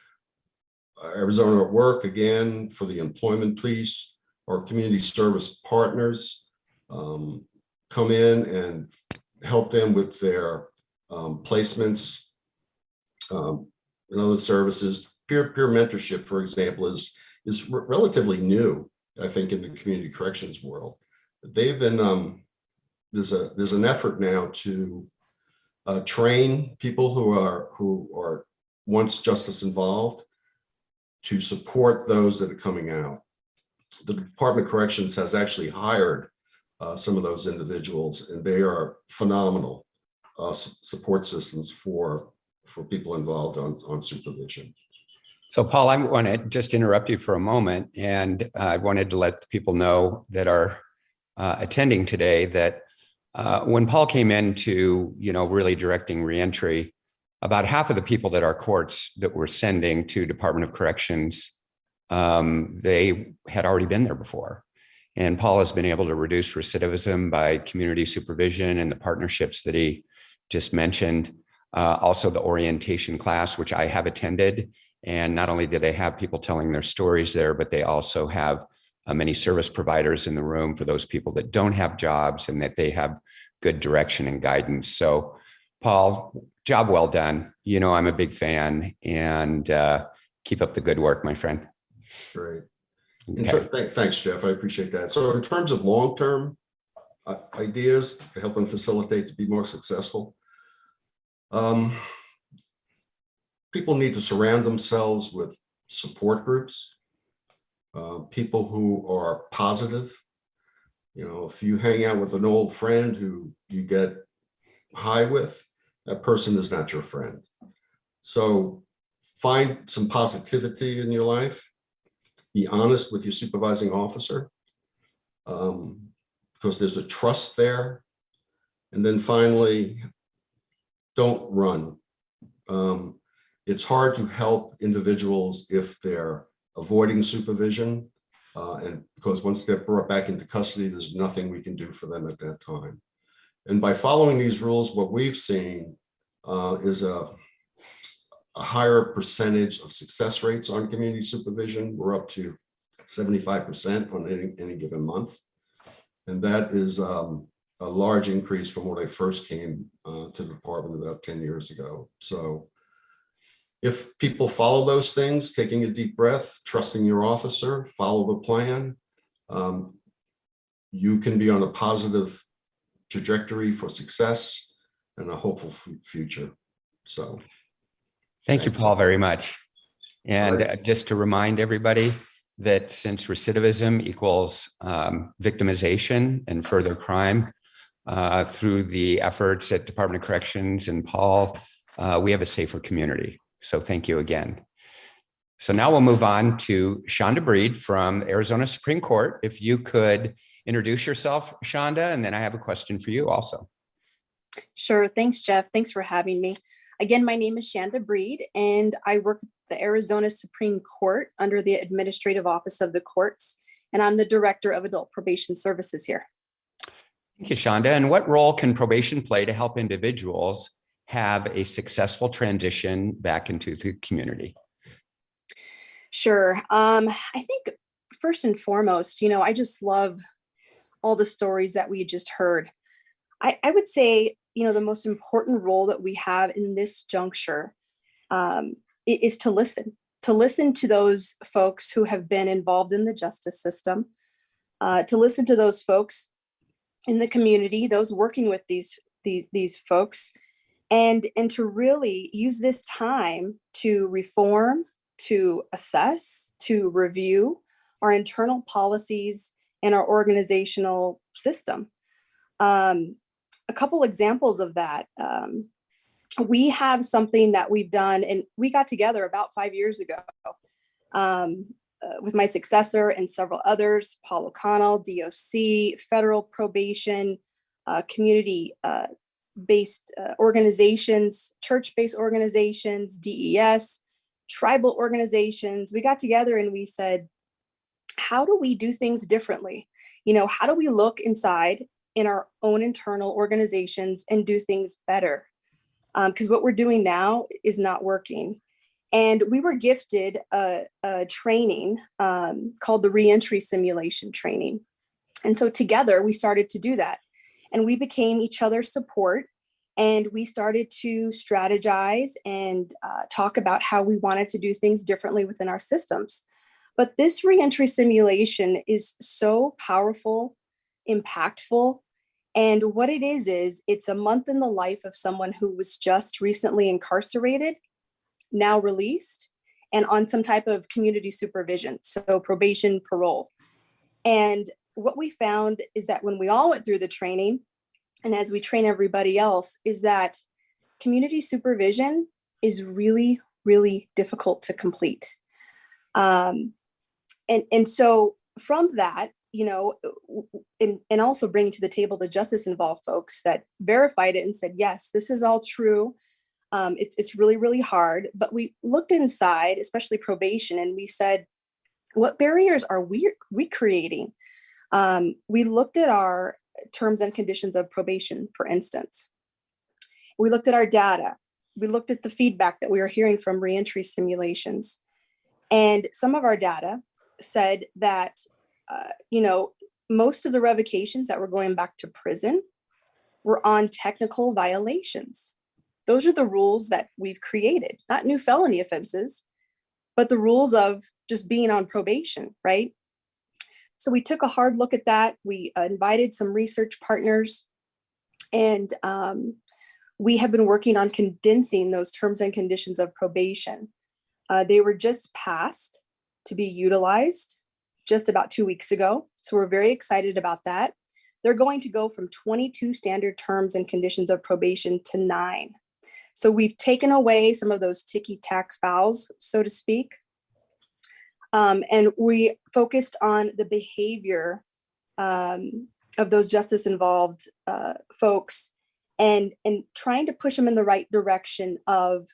Arizona at Work, again, for the employment piece. Our community service partners come in and help them with their placements and other services. Peer mentorship, for example, is relatively new, I think, in the community corrections world. They've been there's an effort now to train people who are once justice involved to support those that are coming out. The Department of Corrections has actually hired some of those individuals, and they are phenomenal support systems for people involved on supervision. So Paul, I want to just interrupt you for a moment. And I wanted to let the people know that are attending today that when Paul came into, really directing reentry, about half of the people that our courts that were sending to Department of Corrections, they had already been there before. And Paul has been able to reduce recidivism by community supervision and the partnerships that he just mentioned. Also the orientation class, which I have attended. And not only do they have people telling their stories there, but they also have many service providers in the room for those people that don't have jobs and that they have good direction and guidance. So Paul, job well done. I'm a big fan, and keep up the good work, my friend. Great. Okay. Thanks, Jeff. I appreciate that. So in terms of long-term ideas to help them facilitate to be more successful, people need to surround themselves with support groups, people who are positive. You know, if you hang out with an old friend who you get high with, that person is not your friend. So find some positivity in your life. Be honest with your supervising officer, because there's a trust there. And then finally, don't run. It's hard to help individuals if they're avoiding supervision, and because once they're brought back into custody, there's nothing we can do for them at that time. And by following these rules, what we've seen is a higher percentage of success rates on community supervision. We're up to 75% on any given month. And that is a large increase from when I first came to the department about 10 years ago. So if people follow those things, taking a deep breath, trusting your officer, follow the plan, you can be on a positive trajectory for success and a hopeful future. So Thank you, Paul, very much. And just to remind everybody that since recidivism equals victimization and further crime, through the efforts at Department of Corrections and Paul, we have a safer community. So thank you again. So now we'll move on to Shonda Breed from Arizona Supreme Court. If you could introduce yourself, Shonda, and then I have a question for you also. Sure. Thanks, Jeff. Thanks for having me. Again, my name is Shonda Breed, and I work at the Arizona Supreme Court under the Administrative Office of the Courts, and I'm the Director of Adult Probation Services here. Thank you, Shonda. And what role can probation play to help individuals have a successful transition back into the community? Sure. I think first and foremost, I just love all the stories that we just heard. I would say, the most important role that we have in this juncture is to listen to those folks who have been involved in the justice system, to listen to those folks in the community, those working with these folks, and to really use this time to reform, to assess, to review our internal policies and our organizational system. A couple examples of that. We have something that we've done, and we got together about 5 years ago with my successor and several others, Paul O'Connell, DOC, federal probation, community-based organizations, church-based organizations, DES, tribal organizations. We got together and we said, how do we do things differently? How do we look inside in our own internal organizations and do things better? Because what we're doing now is not working. And we were gifted a training called the reentry simulation training. And so together we started to do that. And we became each other's support. And we started to strategize and talk about how we wanted to do things differently within our systems. But this reentry simulation is so powerful, impactful. And what it is it's a month in the life of someone who was just recently incarcerated, now released, and on some type of community supervision, so probation, parole. And what we found is that when we all went through the training, and as we train everybody else, is that community supervision is really, really difficult to complete. And so from that, and also bringing to the table the justice involved folks that verified it and said, yes, this is all true. It's really, really hard. But we looked inside, especially probation, and we said, what barriers are we creating? We looked at our terms and conditions of probation, for instance. We looked at our data. We looked at the feedback that we were hearing from reentry simulations. And some of our data said that, most of the revocations that were going back to prison were on technical violations. Those are the rules that we've created, not new felony offenses, but the rules of just being on probation, right? So we took a hard look at that. We invited some research partners, and we have been working on condensing those terms and conditions of probation. They were just passed to be utilized just about 2 weeks ago. So we're very excited about that. They're going to go from 22 standard terms and conditions of probation to 9. So we've taken away some of those ticky-tack fouls, so to speak. And we focused on the behavior of those justice-involved folks, and trying to push them in the right direction of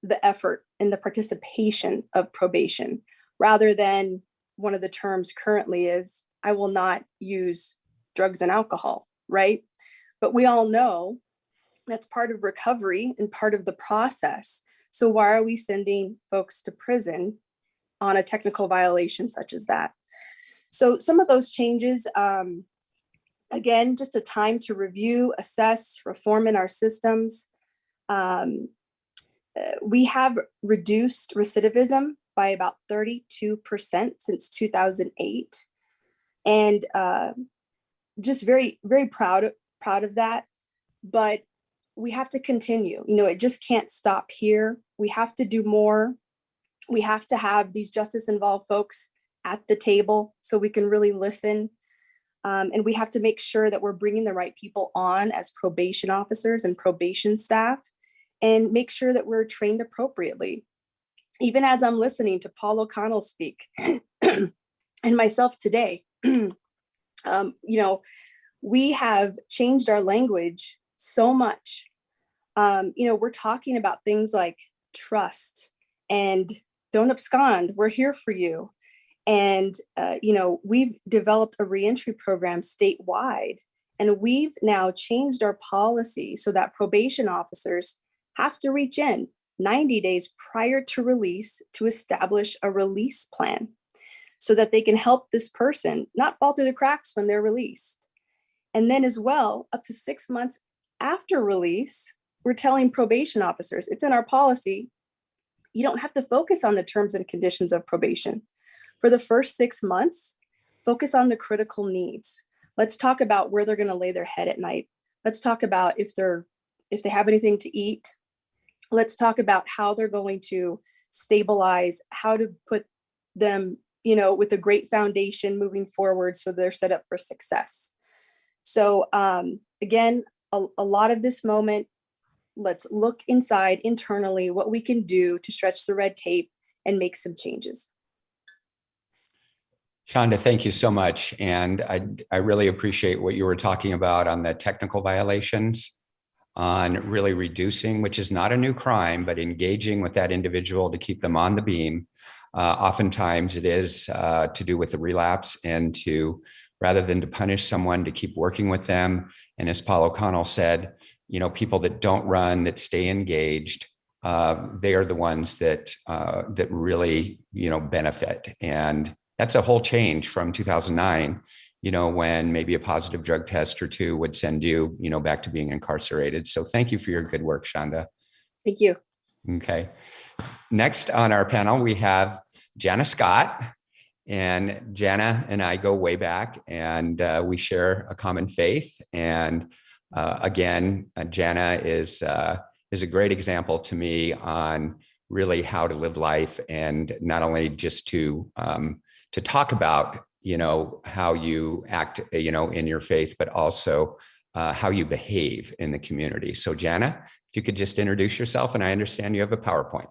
the effort and the participation of probation, rather than one of the terms currently is, I will not use drugs and alcohol, right? But we all know that's part of recovery and part of the process. So why are we sending folks to prison on a technical violation such as that? So some of those changes, again, just a time to review, assess, reform in our systems. We have reduced recidivism by about 32% since 2008. And just very, very proud of that. But we have to continue. It just can't stop here. We have to do more. We have to have these justice-involved folks at the table so we can really listen. And we have to make sure that we're bringing the right people on as probation officers and probation staff, and make sure that we're trained appropriately. Even as I'm listening to Paul O'Connell speak and myself today, we have changed our language so much. We're talking about things like trust and don't abscond, we're here for you. And, we've developed a reentry program statewide, and we've now changed our policy so that probation officers have to reach in 90 days prior to release to establish a release plan so that they can help this person not fall through the cracks when they're released. And then as well, up to 6 months after release, we're telling probation officers, it's in our policy, you don't have to focus on the terms and conditions of probation. For the first 6 months, focus on the critical needs. Let's talk about where they're going to lay their head at night. Let's talk about if they have anything to eat. Let's talk about how they're going to stabilize, how to put them, with a great foundation moving forward so they're set up for success. So again, a lot of this moment, let's look inside internally what we can do to stretch the red tape and make some changes. Shonda, thank you so much. And I really appreciate what you were talking about on the technical violations, on really reducing, which is not a new crime, but engaging with that individual to keep them on the beam. Oftentimes it is to do with the relapse, and rather than to punish someone, to keep working with them. And as Paul O'Connell said, people that don't run, that stay engaged, they are the ones that really, benefit. And that's a whole change from 2009, when maybe a positive drug test or two would send you, back to being incarcerated. So thank you for your good work, Shonda. Thank you. Okay. Next on our panel, we have Jana Scott. And Jana and I go way back, and we share a common faith. And again, Jana is a great example to me on really how to live life, and not only just to talk about, how you act, in your faith, but also how you behave in the community. So Jana, if you could just introduce yourself, and I understand you have a PowerPoint.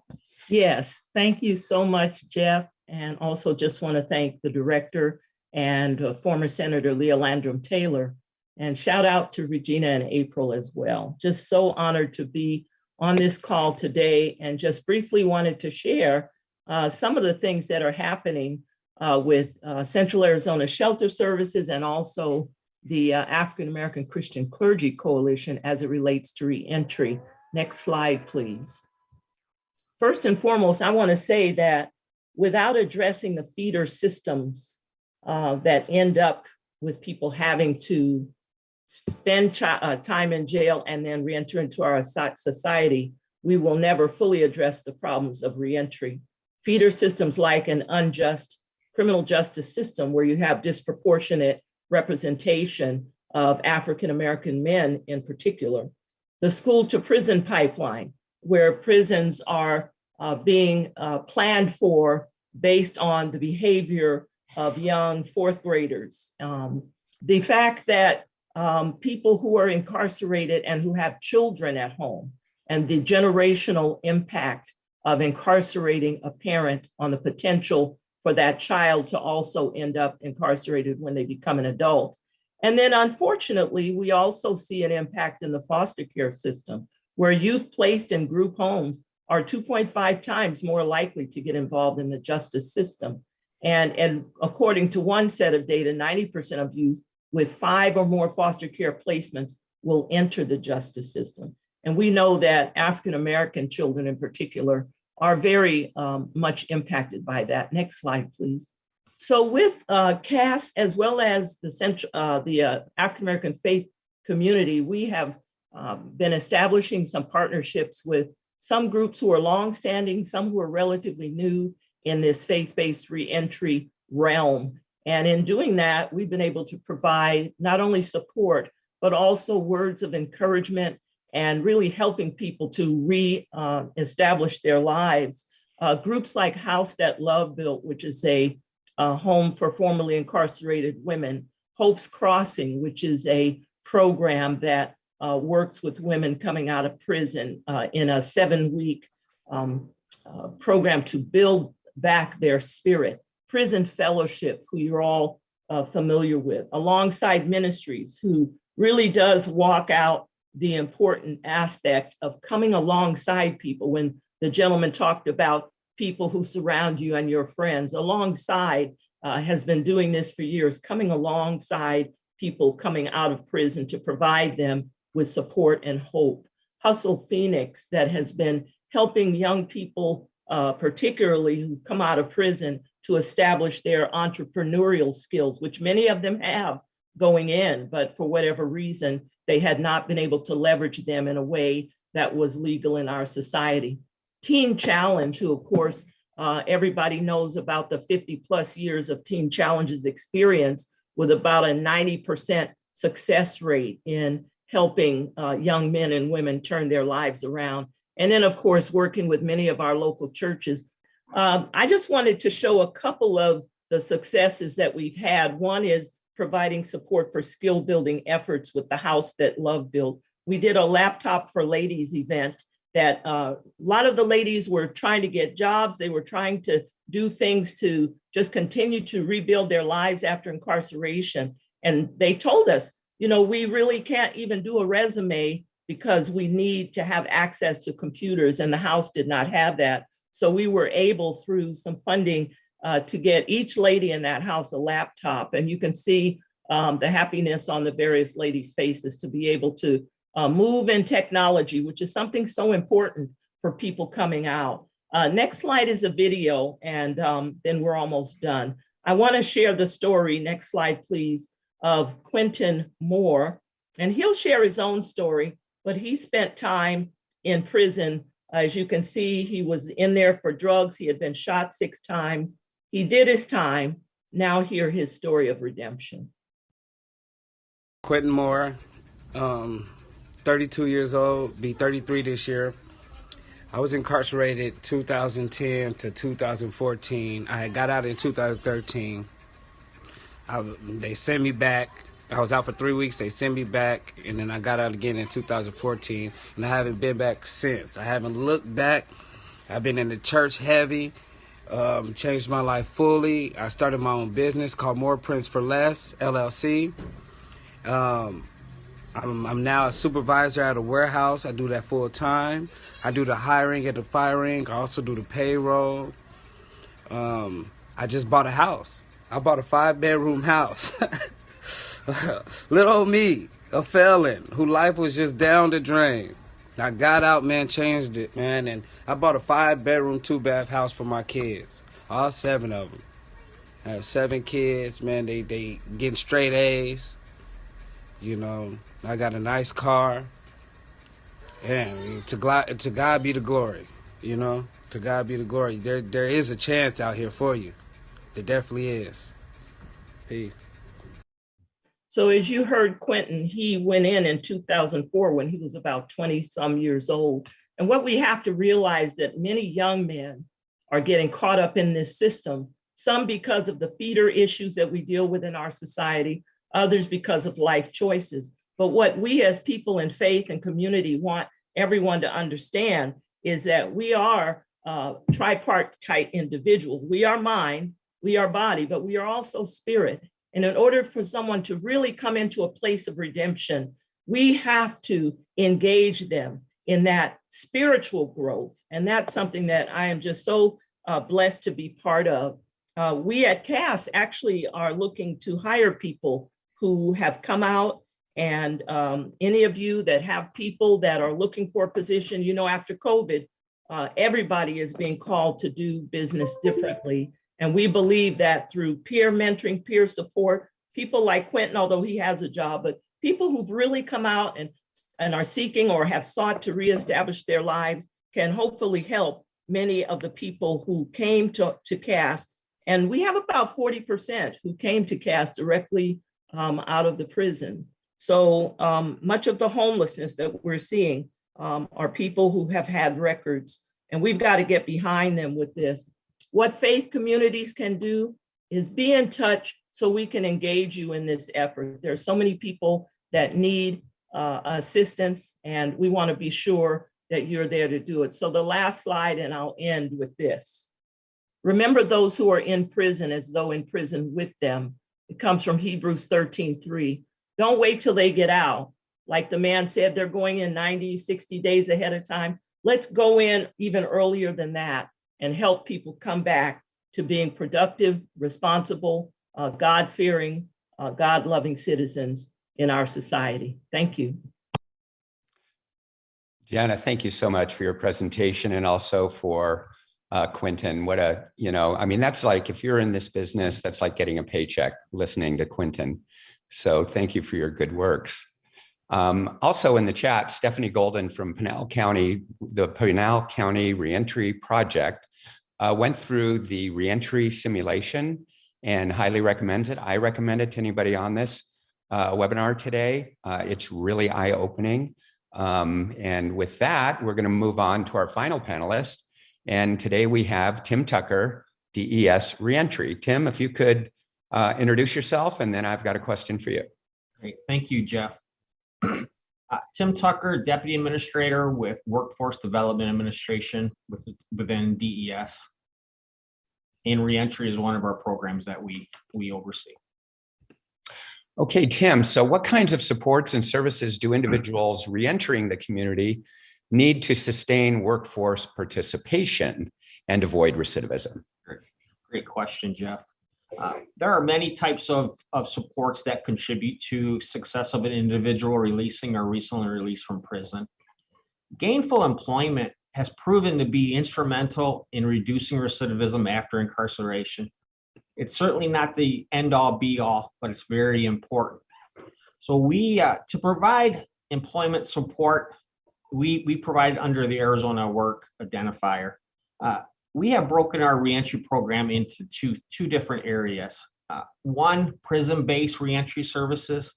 Yes, thank you so much, Jeff. And also just want to thank the director and former Senator Leah Landrum Taylor, and shout out to Regina and April as well. Just so honored to be on this call today, and just briefly wanted to share some of the things that are happening with Central Arizona Shelter Services, and also the African American Christian Clergy Coalition as it relates to reentry. Next slide, please. First and foremost, I want to say that without addressing the feeder systems that end up with people having to spend time in jail and then reenter into our society, we will never fully address the problems of reentry. Feeder systems like an unjust criminal justice system where you have disproportionate representation of African American men in particular. The school to prison pipeline, where prisons are being planned for based on the behavior of young fourth graders. The fact that people who are incarcerated and who have children at home, and the generational impact of incarcerating a parent on the potential for that child to also end up incarcerated when they become an adult. And then unfortunately, we also see an impact in the foster care system, where youth placed in group homes are 2.5 times more likely to get involved in the justice system. And according to one set of data, 90% of youth with 5 or more foster care placements will enter the justice system. And we know that African-American children in particular are very much impacted by that. Next slide, please. So with CAS, as well as the African-American faith community, we have been establishing some partnerships with some groups who are longstanding, some who are relatively new in this faith-based reentry realm. And in doing that, we've been able to provide not only support, but also words of encouragement and really helping people to re-establish their lives. Groups like House That Love Built, which is a home for formerly incarcerated women, Hope's Crossing, which is a program that works with women coming out of prison in a 7-week program to build back their spirit. Prison Fellowship, who you're all familiar with, alongside Ministries, who really does walk out the important aspect of coming alongside people. When the gentleman talked about people who surround you and your friends, alongside has been doing this for years, coming alongside people coming out of prison to provide them with support and hope. Hustle Phoenix, that has been helping young people, particularly who come out of prison, to establish their entrepreneurial skills, which many of them have going in, but for whatever reason, they had not been able to leverage them in a way that was legal in our society. Teen Challenge, who of course, everybody knows about the 50+ years of Teen Challenge's experience, with about a 90% success rate in helping young men and women turn their lives around. And then of course, working with many of our local churches. I just wanted to show a couple of the successes that we've had. One is providing support for skill building efforts with the House That Love Built. We did a Laptop for Ladies event that a lot of the ladies were trying to get jobs. They were trying to do things to just continue to rebuild their lives after incarceration. And they told us, you know, we really can't even do a resume because we need to have access to computers, and the house did not have that. So we were able, through some funding, to get each lady in that house a laptop. And you can see the happiness on the various ladies' faces to be able to move in technology, which is something so important for people coming out. Next slide is a video, and then we're almost done. I want to share the story, next slide please, of Quentin Moore. And he'll share his own story, but he spent time in prison. As you can see, he was in there for drugs. He had been shot 6 times. He did his time. Now hear his story of redemption. Quentin Moore, 32 years old, be 33 this year. I was incarcerated 2010 to 2014. I had got out in 2013. They sent me back. I was out for 3 weeks. They sent me back, and then I got out again in 2014, and I haven't been back since. I haven't looked back. I've been in the church heavy, changed my life fully. I started my own business called More Prints for Less, LLC. I'm now a supervisor at a warehouse. I do that full time. I do the hiring and the firing. I also do the payroll. I just bought a house. I bought a 5-bedroom house. Little old me, a felon, whose life was just down the drain. I got out, man, changed it, man, and I bought a 5-bedroom, 2-bath house for my kids, all 7 of them. I have 7 kids, man, they getting straight A's, you know. I got a nice car, and to God be the glory, you know. To God be the glory. There is a chance out here for you. There definitely is. Peace. So as you heard Quentin, he went in 2004 when he was about 20 some years old. And what we have to realize that many young men are getting caught up in this system, some because of the feeder issues that we deal with in our society, others because of life choices. But what we as people in faith and community want everyone to understand is that we are tripartite individuals. We are mind, we are body, but we are also spirit. And in order for someone to really come into a place of redemption, we have to engage them in that spiritual growth. And that's something that I am just so blessed to be part of. We at CAS actually are looking to hire people who have come out, and any of you that have people that are looking for a position, you know, after COVID, everybody is being called to do business differently. And we believe that through peer mentoring, peer support, people like Quentin, although he has a job, but people who've really come out and are seeking or have sought to reestablish their lives can hopefully help many of the people who came to CAS. And we have about 40% who came to CAS directly out of the prison. So much of the homelessness that we're seeing are people who have had records, and we've got to get behind them with this. What faith communities can do is be in touch so we can engage you in this effort. There are so many people that need assistance, and we want to be sure that you're there to do it. So the last slide, and I'll end with this. Remember those who are in prison as though in prison with them. It comes from Hebrews 13:3. Don't wait till they get out. Like the man said, they're going in 90, 60 days ahead of time. Let's go in even earlier than that and help people come back to being productive, responsible, God-fearing, God-loving citizens in our society. Thank you. Jana, thank you so much for your presentation, and also for Quentin. What a, I mean, that's like, if you're in this business, that's like getting a paycheck listening to Quentin. So thank you for your good works. Also in the chat, Stephanie Golden from Pinal County, the Pinal County Reentry Project, went through the reentry simulation and highly recommends it. I recommend it to anybody on this webinar today. It's really eye-opening. And with that, we're going to move on to our final panelist. And today we have Tim Tucker, DES Reentry. Tim, if you could introduce yourself, and then I've got a question for you. Great, thank you, Jeff. Tim Tucker, Deputy Administrator with Workforce Development Administration within DES. And reentry is one of our programs that we oversee. Okay, Tim, so what kinds of supports and services do individuals reentering the community need to sustain workforce participation and avoid recidivism? Great question, Jeff. There are many types of supports that contribute to success of an individual releasing or recently released from prison. Gainful employment has proven to be instrumental in reducing recidivism after incarceration. It's certainly not the end-all be-all, but it's very important. So we, to provide employment support, we provide under the Arizona Work Identifier. We have broken our reentry program into two different areas. One, prison-based reentry services.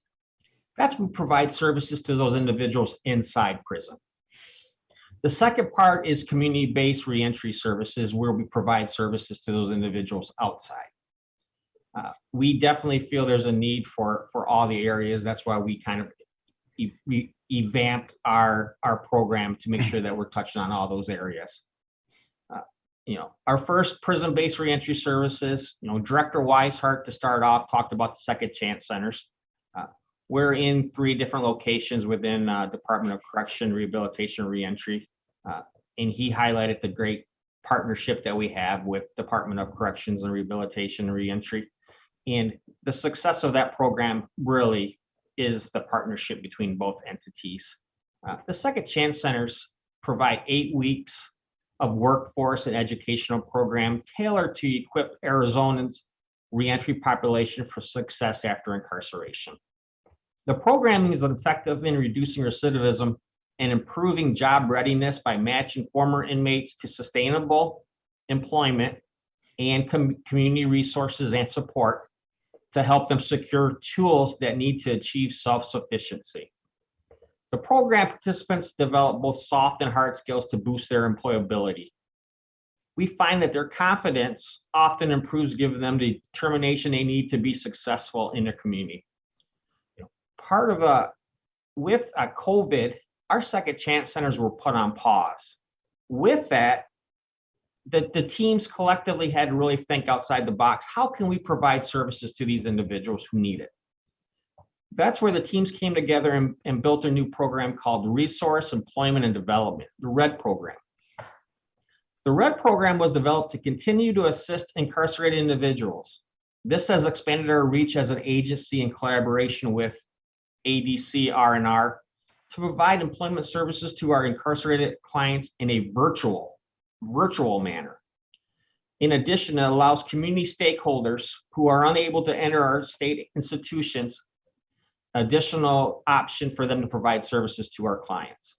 That's we provide services to those individuals inside prison. The second part is community-based reentry services, where we provide services to those individuals outside. We definitely feel there's a need for all the areas. That's why we kind of revamped our program to make sure that we're touching on all those areas. Our first prison-based reentry services, Director Weishart, to start off, talked about the Second Chance Centers. We're in 3 different locations within Department of Correction, Rehabilitation, Reentry. And he highlighted the great partnership that we have with Department of Corrections and Rehabilitation and Reentry. And the success of that program really is the partnership between both entities. The Second Chance Centers provide 8 weeks of workforce and educational program tailored to equip Arizonans' reentry population for success after incarceration. The programming is effective in reducing recidivism and improving job readiness by matching former inmates to sustainable employment and community resources and support to help them secure tools that need to achieve self-sufficiency. The program participants develop both soft and hard skills to boost their employability. We find that their confidence often improves, giving them the determination they need to be successful in their community. Part of with COVID, our second chance centers were put on pause. With that, the teams collectively had to really think outside the box. How can we provide services to these individuals who need it? That's where the teams came together and built a new program called Resource, Employment, and Development, the RED program. The RED program was developed to continue to assist incarcerated individuals. This has expanded our reach as an agency in collaboration with ADC R&R to provide employment services to our incarcerated clients in a virtual manner. In addition, it allows community stakeholders who are unable to enter our state institutions additional option for them to provide services to our clients.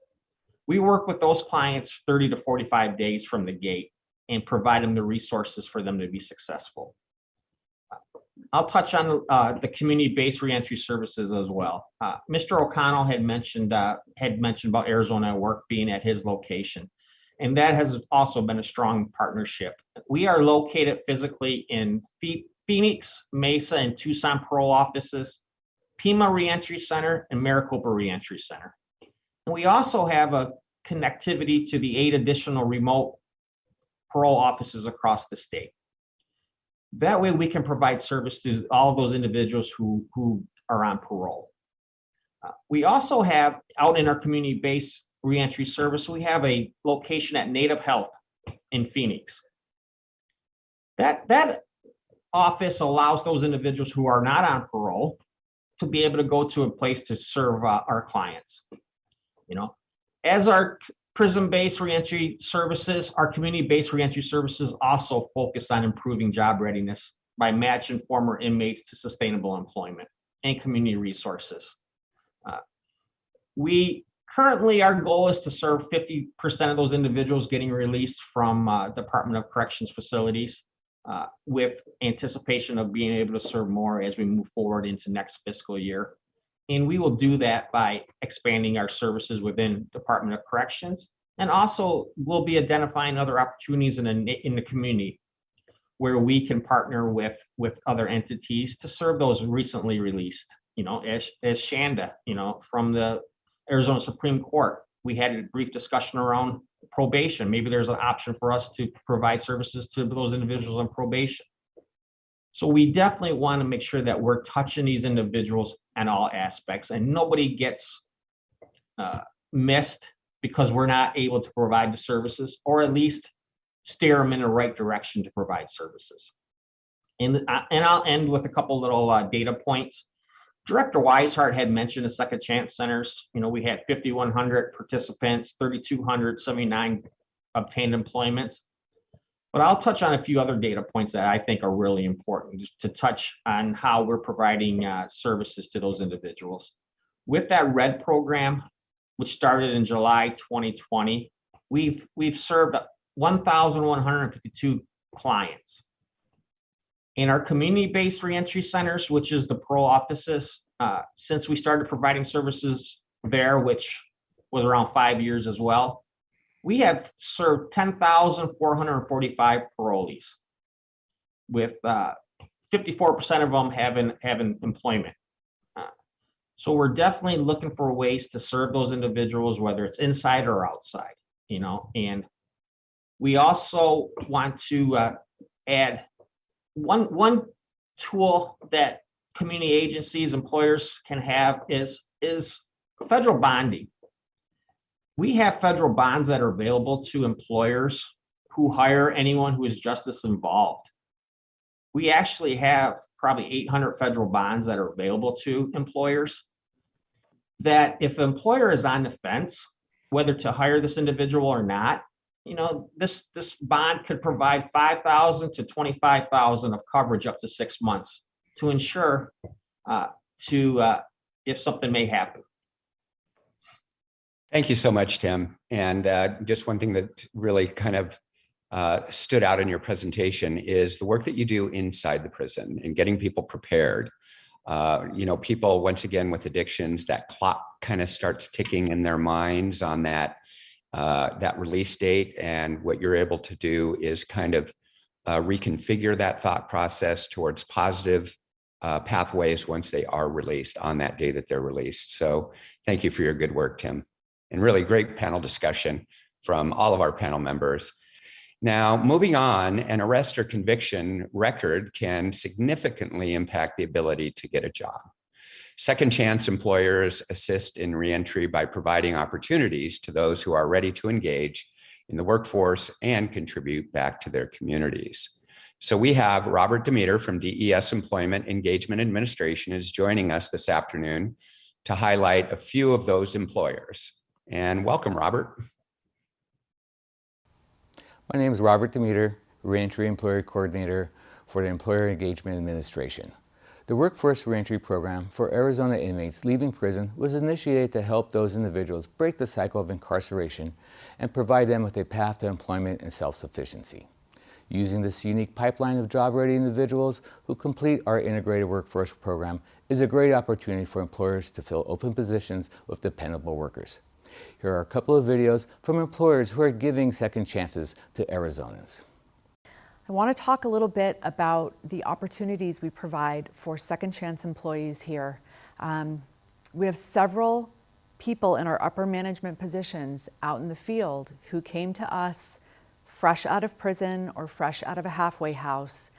We work with those clients 30 to 45 days from the gate and provide them the resources for them to be successful. I'll touch on the community-based reentry services as well. Mr. O'Connell had mentioned about Arizona at Work being at his location, and that has also been a strong partnership. We are located physically in Phoenix, Mesa, and Tucson parole offices, Pima Reentry Center, and Maricopa Reentry Center. And we also have a connectivity to the 8 additional remote parole offices across the state. That way we can provide service to all of those individuals who are on parole. We also have, out in our community-based reentry service, we have a location at Native Health in Phoenix. That office allows those individuals who are not on parole to be able to go to a place to serve our clients. As our prison-based reentry services, our community-based reentry services also focus on improving job readiness by matching former inmates to sustainable employment and community resources. Our goal is to serve 50% of those individuals getting released from Department of Corrections facilities, with anticipation of being able to serve more as we move forward into next fiscal year. And we will do that by expanding our services within Department of Corrections, and also we'll be identifying other opportunities in the community where we can partner with other entities to serve those recently released. As Shanda, from the Arizona Supreme Court, we had a brief discussion around probation. Maybe there's an option for us to provide services to those individuals on probation. So we definitely want to make sure that we're touching these individuals in all aspects, and nobody gets missed because we're not able to provide the services, or at least steer them in the right direction to provide services. And I'll end with a couple little data points. Director Weishart had mentioned the Second Chance Centers. We had 5,100 participants, 3,279 obtained employments. But I'll touch on a few other data points that I think are really important, just to touch on how we're providing services to those individuals. With that RED program, which started in July 2020, we've served 1,152 clients. In our community-based reentry centers, which is the parole offices, since we started providing services there, which was around 5 years as well, we have served 10,445 parolees, with 54% of them having employment. So we're definitely looking for ways to serve those individuals, whether it's inside or outside, and we also want to add one tool that community agencies, employers can have is federal bonding. We have federal bonds that are available to employers who hire anyone who is justice involved. We actually have probably 800 federal bonds that are available to employers, that if an employer is on the fence whether to hire this individual or not, this bond could provide $5,000 to $25,000 of coverage up to 6 months to ensure if something may happen. Thank you so much, Tim. And just one thing that really kind of stood out in your presentation is the work that you do inside the prison and getting people prepared. People, once again, with addictions, that clock kind of starts ticking in their minds on that release date. And what you're able to do is kind of reconfigure that thought process towards positive pathways once they are released on that day that they're released. So thank you for your good work, Tim. And really great panel discussion from all of our panel members. Now, moving on, an arrest or conviction record can significantly impact the ability to get a job. Second chance employers assist in reentry by providing opportunities to those who are ready to engage in the workforce and contribute back to their communities. So we have Robert Demeter from DES Employment Engagement Administration is joining us this afternoon to highlight a few of those employers. And welcome, Robert. My name is Robert Demeter, Reentry Employer Coordinator for the Employer Engagement Administration. The Workforce Reentry Program for Arizona inmates leaving prison was initiated to help those individuals break the cycle of incarceration and provide them with a path to employment and self-sufficiency. Using this unique pipeline of job-ready individuals who complete our integrated workforce program is a great opportunity for employers to fill open positions with dependable workers. Here are a couple of videos from employers who are giving second chances to Arizonans. I want to talk a little bit about the opportunities we provide for second chance employees here. We have several people in our upper management positions out in the field who came to us fresh out of prison or fresh out of a halfway house.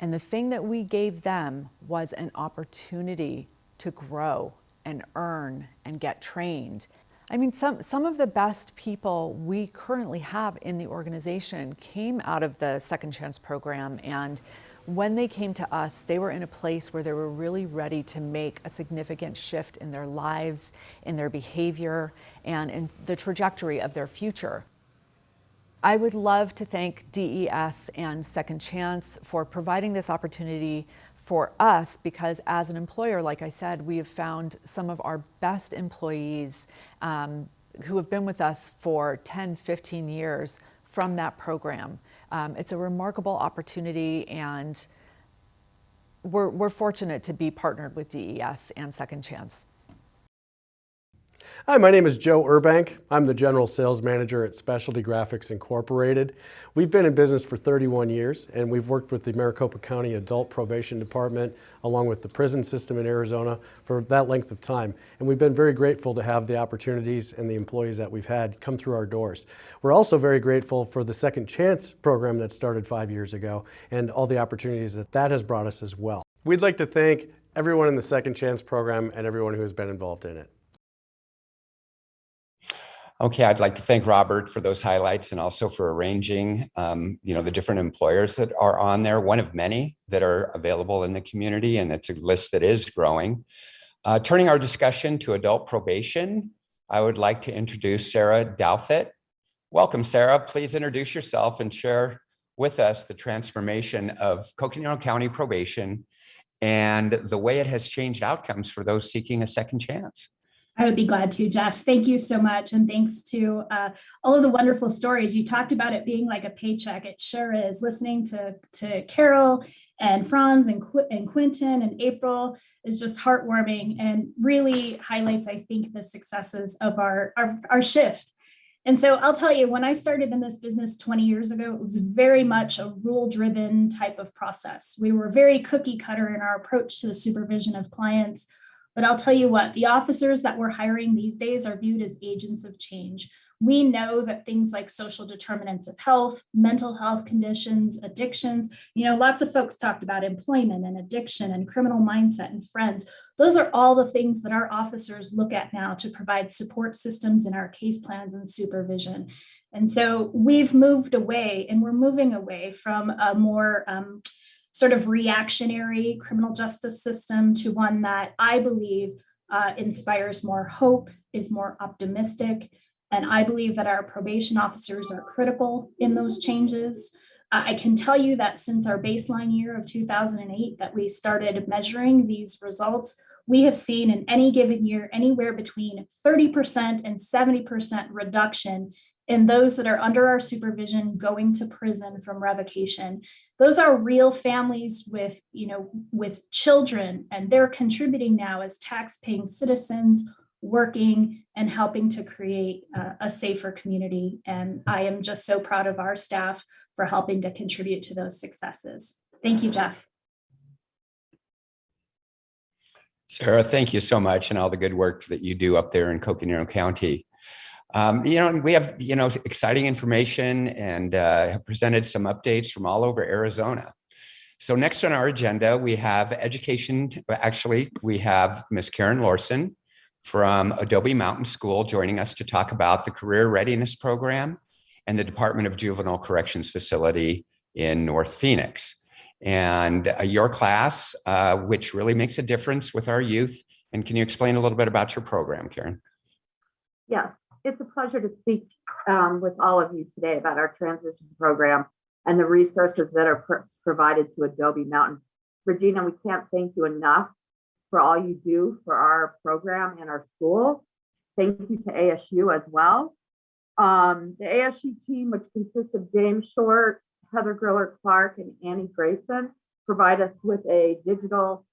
And the thing that we gave them was an opportunity to grow and earn and get trained. I mean, some of the best people we currently have in the organization came out of the Second Chance program, and when they came to us, they were in a place where they were really ready to make a significant shift in their lives, in their behavior, and in the trajectory of their future. I would love to thank DES and Second Chance for providing this opportunity for us, because as an employer, like I said, we have found some of our best employees who have been with us for 10, 15 years from that program. It's a remarkable opportunity, and we're fortunate to be partnered with DES and Second Chance. Hi, my name is Joe Urbank. I'm the General Sales Manager at Specialty Graphics Incorporated. We've been in business for 31 years, and we've worked with the Maricopa County Adult Probation Department along with the prison system in Arizona for that length of time. And we've been very grateful to have the opportunities and the employees that we've had come through our doors. We're also very grateful for the Second Chance program that started 5 years ago and all the opportunities that has brought us as well. We'd like to thank everyone in the Second Chance program and everyone who has been involved in it. Okay, I'd like to thank Robert for those highlights and also for arranging, the different employers that are on there, one of many that are available in the community, and it's a list that is growing. Turning our discussion to adult probation, I would like to introduce Sarah Douthit. Welcome, Sarah. Please introduce yourself and share with us the transformation of Coconino County probation and the way it has changed outcomes for those seeking a second chance. I would be glad to, Jeff. Thank you so much. And thanks to all of the wonderful stories. You talked about it being like a paycheck. It sure is. Listening to Carol and Franz and Quentin and April is just heartwarming and really highlights, I think, the successes of our shift. And so I'll tell you, when I started in this business 20 years ago, it was very much a rule-driven type of process. We were very cookie cutter in our approach to the supervision of clients. But I'll tell you what, the officers that we're hiring these days are viewed as agents of change. We know that things like social determinants of health, mental health conditions, addictions, lots of folks talked about employment and addiction and criminal mindset and friends. Those are all the things that our officers look at now to provide support systems in our case plans and supervision. And so we've moved away, and we're moving away from a more sort of reactionary criminal justice system to one that I believe inspires more hope, is more optimistic. And I believe that our probation officers are critical in those changes. I can tell you that since our baseline year of 2008 that we started measuring these results, we have seen in any given year anywhere between 30% and 70% reduction in those that are under our supervision going to prison from revocation. Those are real families with, with children, and they're contributing now as tax-paying citizens, working and helping to create a safer community. And I am just so proud of our staff for helping to contribute to those successes. Thank you, Jeff. Sarah, thank you so much, and all the good work that you do up there in Coconino County. We have, exciting information and have presented some updates from all over Arizona. So next on our agenda, we have education. Actually, we have Ms. Karen Lorson from Adobe Mountain School joining us to talk about the Career Readiness Program and the Department of Juvenile Corrections facility in North Phoenix. And your class, which really makes a difference with our youth. And can you explain a little bit about your program, Karen? Yes, it's a pleasure to speak with all of you today about our transition program and the resources that are provided to Adobe Mountain. Regina, we can't thank you enough for all you do for our program and our school. Thank you to ASU as well. The ASU team, which consists of James Short, Heather Griller Clark, and Annie Grayson, provide us with a digital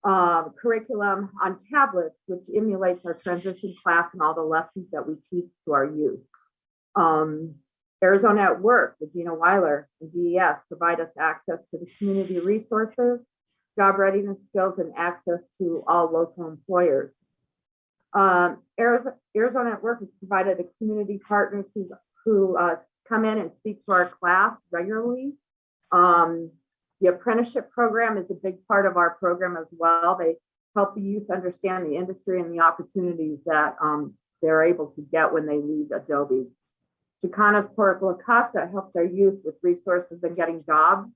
curriculum on tablets, which emulates our transition class and all the lessons that we teach to our youth. Arizona at Work, Regina Weiler, and DES provide us access to the community resources, job readiness skills, and access to all local employers. Arizona at Work has provided the community partners who come in and speak to our class regularly. The apprenticeship program is a big part of our program as well. They help the youth understand the industry and the opportunities that they're able to get when they leave Adobe. Chicanos por La Casa helps our youth with resources and getting jobs.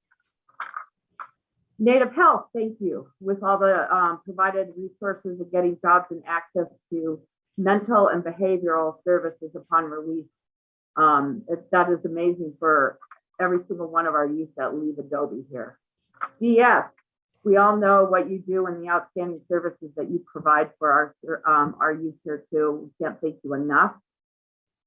Native Health, thank you, with all the provided resources of getting jobs and access to mental and behavioral services upon release. That is amazing for every single one of our youth that leave Adobe here. DS, we all know what you do and the outstanding services that you provide for our youth here too. We can't thank you enough.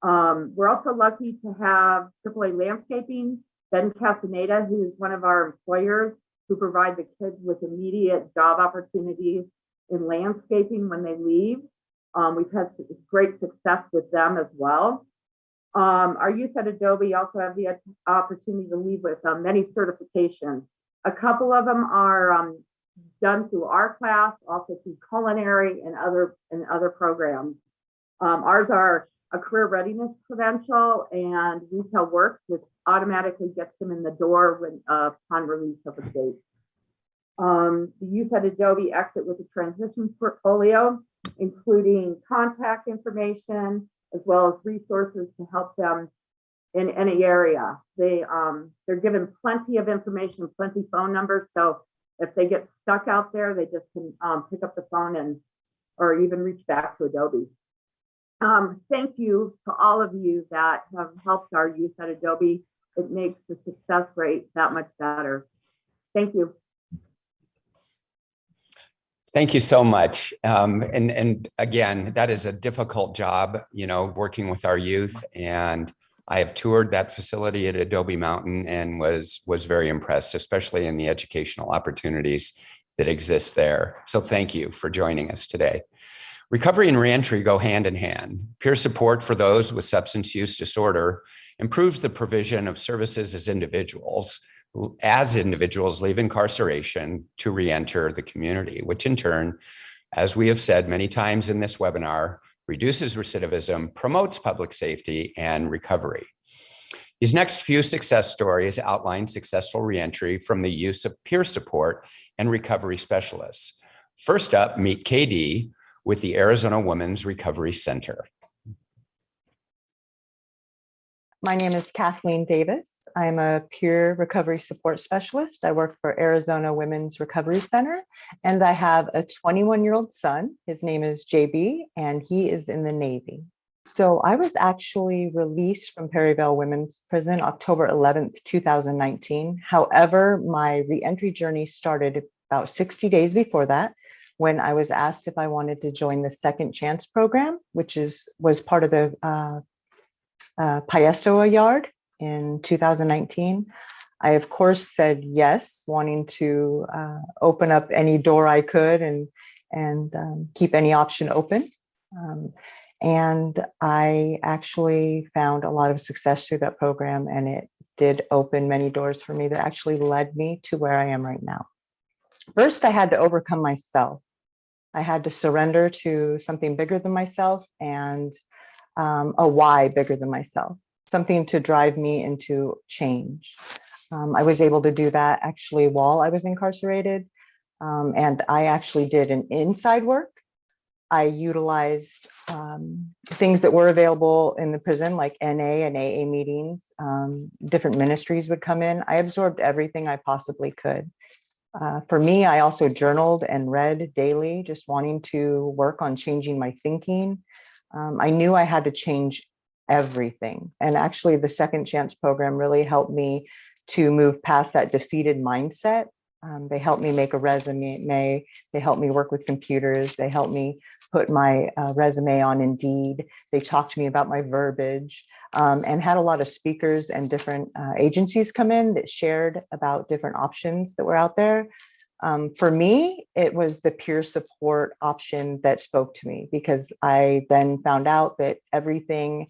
We're also lucky to have AAA Landscaping, Ben Casaneda, who is one of our employers, who provide the kids with immediate job opportunities in landscaping when they leave. We've had great success with them as well. Our youth at Adobe also have the opportunity to leave with many certifications. A couple of them are done through our class, also through culinary and other programs. Ours are a career readiness credential and retail works, which automatically gets them in the door when upon release of a date. The youth at Adobe exit with a transition portfolio, including contact information, as well as resources to help them in any area. They're given plenty of information, plenty of phone numbers. So if they get stuck out there, they just can pick up the phone or even reach back to Adobe. Thank you to all of you that have helped our youth at Adobe. It makes the success rate that much better. Thank you. Thank you so much. And again, that is a difficult job, working with our youth. And I have toured that facility at Adobe Mountain and was very impressed, especially in the educational opportunities that exist there. So thank you for joining us today. Recovery and reentry go hand in hand. Peer support for those with substance use disorder improves the provision of services as individuals leave incarceration to reenter the community, which in turn, as we have said many times in this webinar, reduces recidivism, promotes public safety, and recovery. These next few success stories outline successful reentry from the use of peer support and recovery specialists. First up, meet KD with the Arizona Women's Recovery Center. My name is Kathleen Davis. I'm a peer recovery support specialist. I work for Arizona Women's Recovery Center, and I have a 21-year-old son. His name is JB, and he is in the Navy. So I was actually released from Perryville Women's Prison October 11th, 2019. However, my reentry journey started about 60 days before that, when I was asked if I wanted to join the Second Chance program, which was part of the Paestoa yard in 2019. I, of course, said yes, wanting to open up any door I could and keep any option open. And I actually found a lot of success through that program, and it did open many doors for me that actually led me to where I am right now. First, I had to overcome myself. I had to surrender to something bigger than myself and a why bigger than myself, something to drive me into change. I was able to do that actually while I was incarcerated. And I actually did an inside work. I utilized things that were available in the prison, like NA and AA meetings. Different ministries would come in. I absorbed everything I possibly could. For me, I also journaled and read daily, just wanting to work on changing my thinking. I knew I had to change everything. And actually, the Second Chance program really helped me to move past that defeated mindset. They helped me make a resume. They helped me work with computers. They helped me put my resume on Indeed. They talked to me about my verbiage, and had a lot of speakers and different agencies come in that shared about different options that were out there. For me, it was the peer support option that spoke to me, because I then found out that everything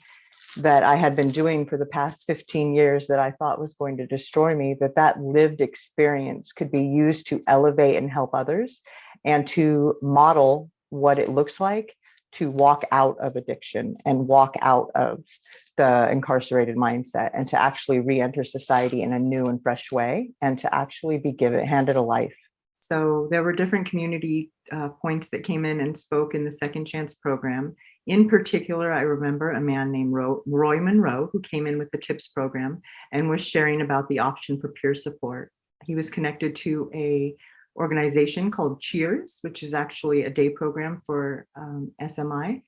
that I had been doing for the past 15 years that I thought was going to destroy me, that lived experience could be used to elevate and help others, and to model what it looks like to walk out of addiction and walk out of the incarcerated mindset, and to actually re-enter society in a new and fresh way, and to actually be handed a life. So there were different community points that came in and spoke in the Second Chance program. In particular, I remember a man named Roy Monroe, who came in with the TIPS program and was sharing about the option for peer support. He was connected to a organization called Cheers, which is actually a day program for SMI.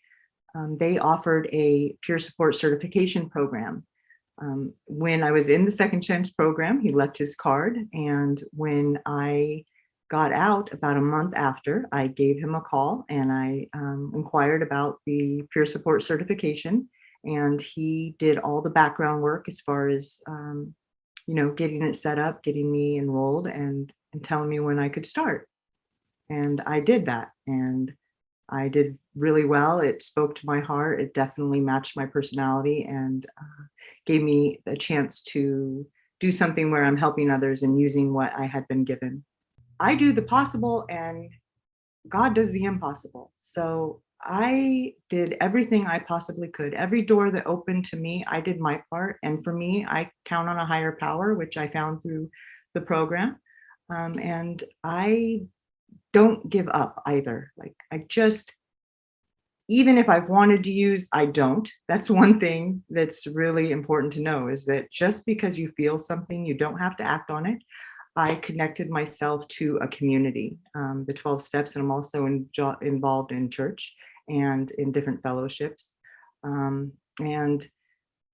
They offered a peer support certification program. When I was in the Second Chance program, he left his card. And when I got out about a month after, I gave him a call and I inquired about the peer support certification. And he did all the background work as far as, getting it set up, getting me enrolled, and telling me when I could start. And I did that. And I did really well. It spoke to my heart. It definitely matched my personality, and gave me a chance to do something where I'm helping others and using what I had been given. I do the possible and God does the impossible. So I did everything I possibly could. Every door that opened to me, I did my part. And for me, I count on a higher power, which I found through the program. And I don't give up either. Even if I've wanted to use, I don't. That's one thing that's really important to know, is that just because you feel something, you don't have to act on it. I connected myself to a community, the 12 steps, and I'm also involved in church and in different fellowships. And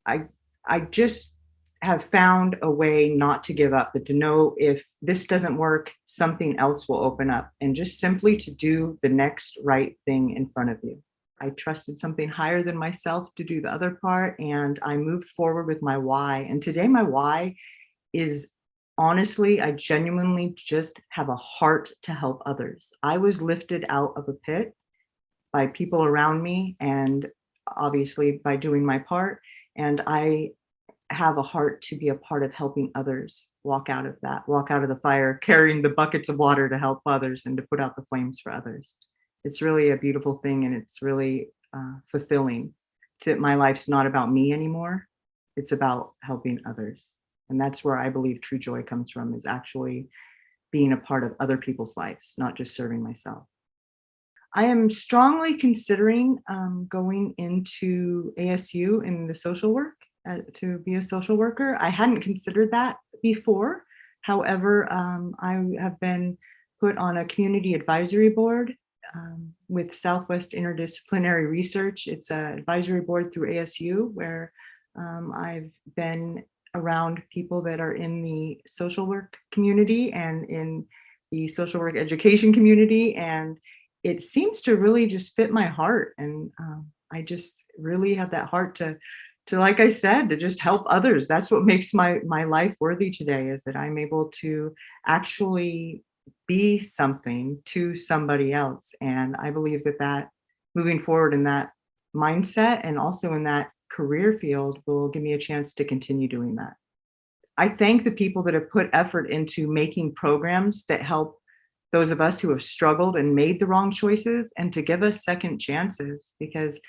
I just have found a way not to give up, but to know if this doesn't work, something else will open up, and just simply to do the next right thing in front of you. I trusted something higher than myself to do the other part, and I moved forward with my why. And today my why is, honestly, I genuinely just have a heart to help others. I was lifted out of a pit by people around me, and obviously by doing my part. And I have a heart to be a part of helping others walk out of the fire, carrying the buckets of water to help others and to put out the flames for others. It's really a beautiful thing, and it's really fulfilling. My life's not about me anymore. It's about helping others. And that's where I believe true joy comes from, is actually being a part of other people's lives, not just serving myself. I am strongly considering going into ASU in the social work, to be a social worker. I hadn't considered that before. However, I have been put on a community advisory board with Southwest Interdisciplinary Research. It's an advisory board through ASU where I've been around people that are in the social work community and in the social work education community. And it seems to really just fit my heart. And I just really have that heart to to, like I said, to just help others. That's what makes my life worthy today, is that I'm able to actually be something to somebody else. And I believe that moving forward in that mindset and also in that career field will give me a chance to continue doing that. I thank the people that have put effort into making programs that help those of us who have struggled and made the wrong choices, and to give us second chances, because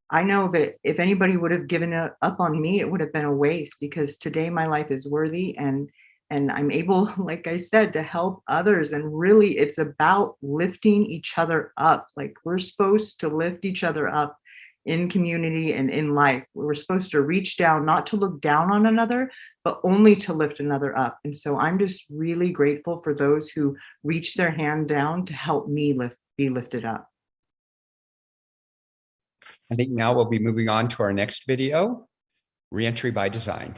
I know that if anybody would have given up on me, it would have been a waste, because today my life is worthy, and I'm able, like I said, to help others. And really, it's about lifting each other up. Like, we're supposed to lift each other up in community and in life. We're supposed to reach down, not to look down on another, but only to lift another up. And so I'm just really grateful for those who reach their hand down to help me be lifted up. I think now we'll be moving on to our next video, Reentry by Design.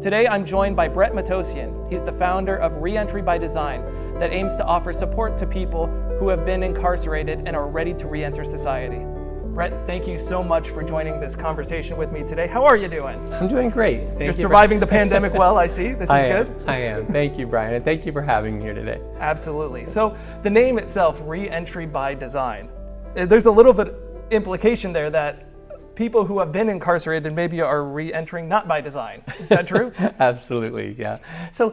Today, I'm joined by Brett Matosian. He's the founder of Reentry by Design, that aims to offer support to people who have been incarcerated and are ready to reenter society. Brett, thank you so much for joining this conversation with me today. How are you doing? I'm doing great. You're surviving the pandemic well, I see. This is good. I am. Thank you, Brian, and thank you for having me here today. Absolutely. So the name itself, Reentry by Design, there's a little bit implication there that people who have been incarcerated maybe are re-entering not by design. Is that true? Absolutely, yeah. So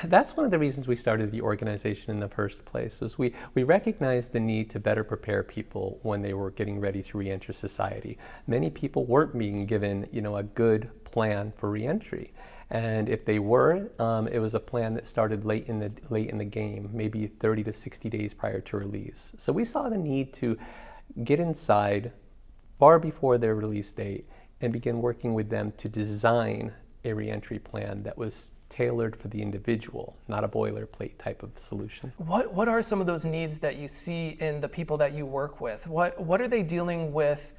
that's one of the reasons we started the organization in the first place, was we recognized the need to better prepare people when they were getting ready to re-enter society. Many people weren't being given, a good plan for re-entry. And if they were, it was a plan that started late in the game, maybe 30 to 60 days prior to release. So we saw the need to get inside far before their release date and begin working with them to design a reentry plan that was tailored for the individual, not a boilerplate type of solution. What are some of those needs that you see in the people that you work with? What are they dealing with,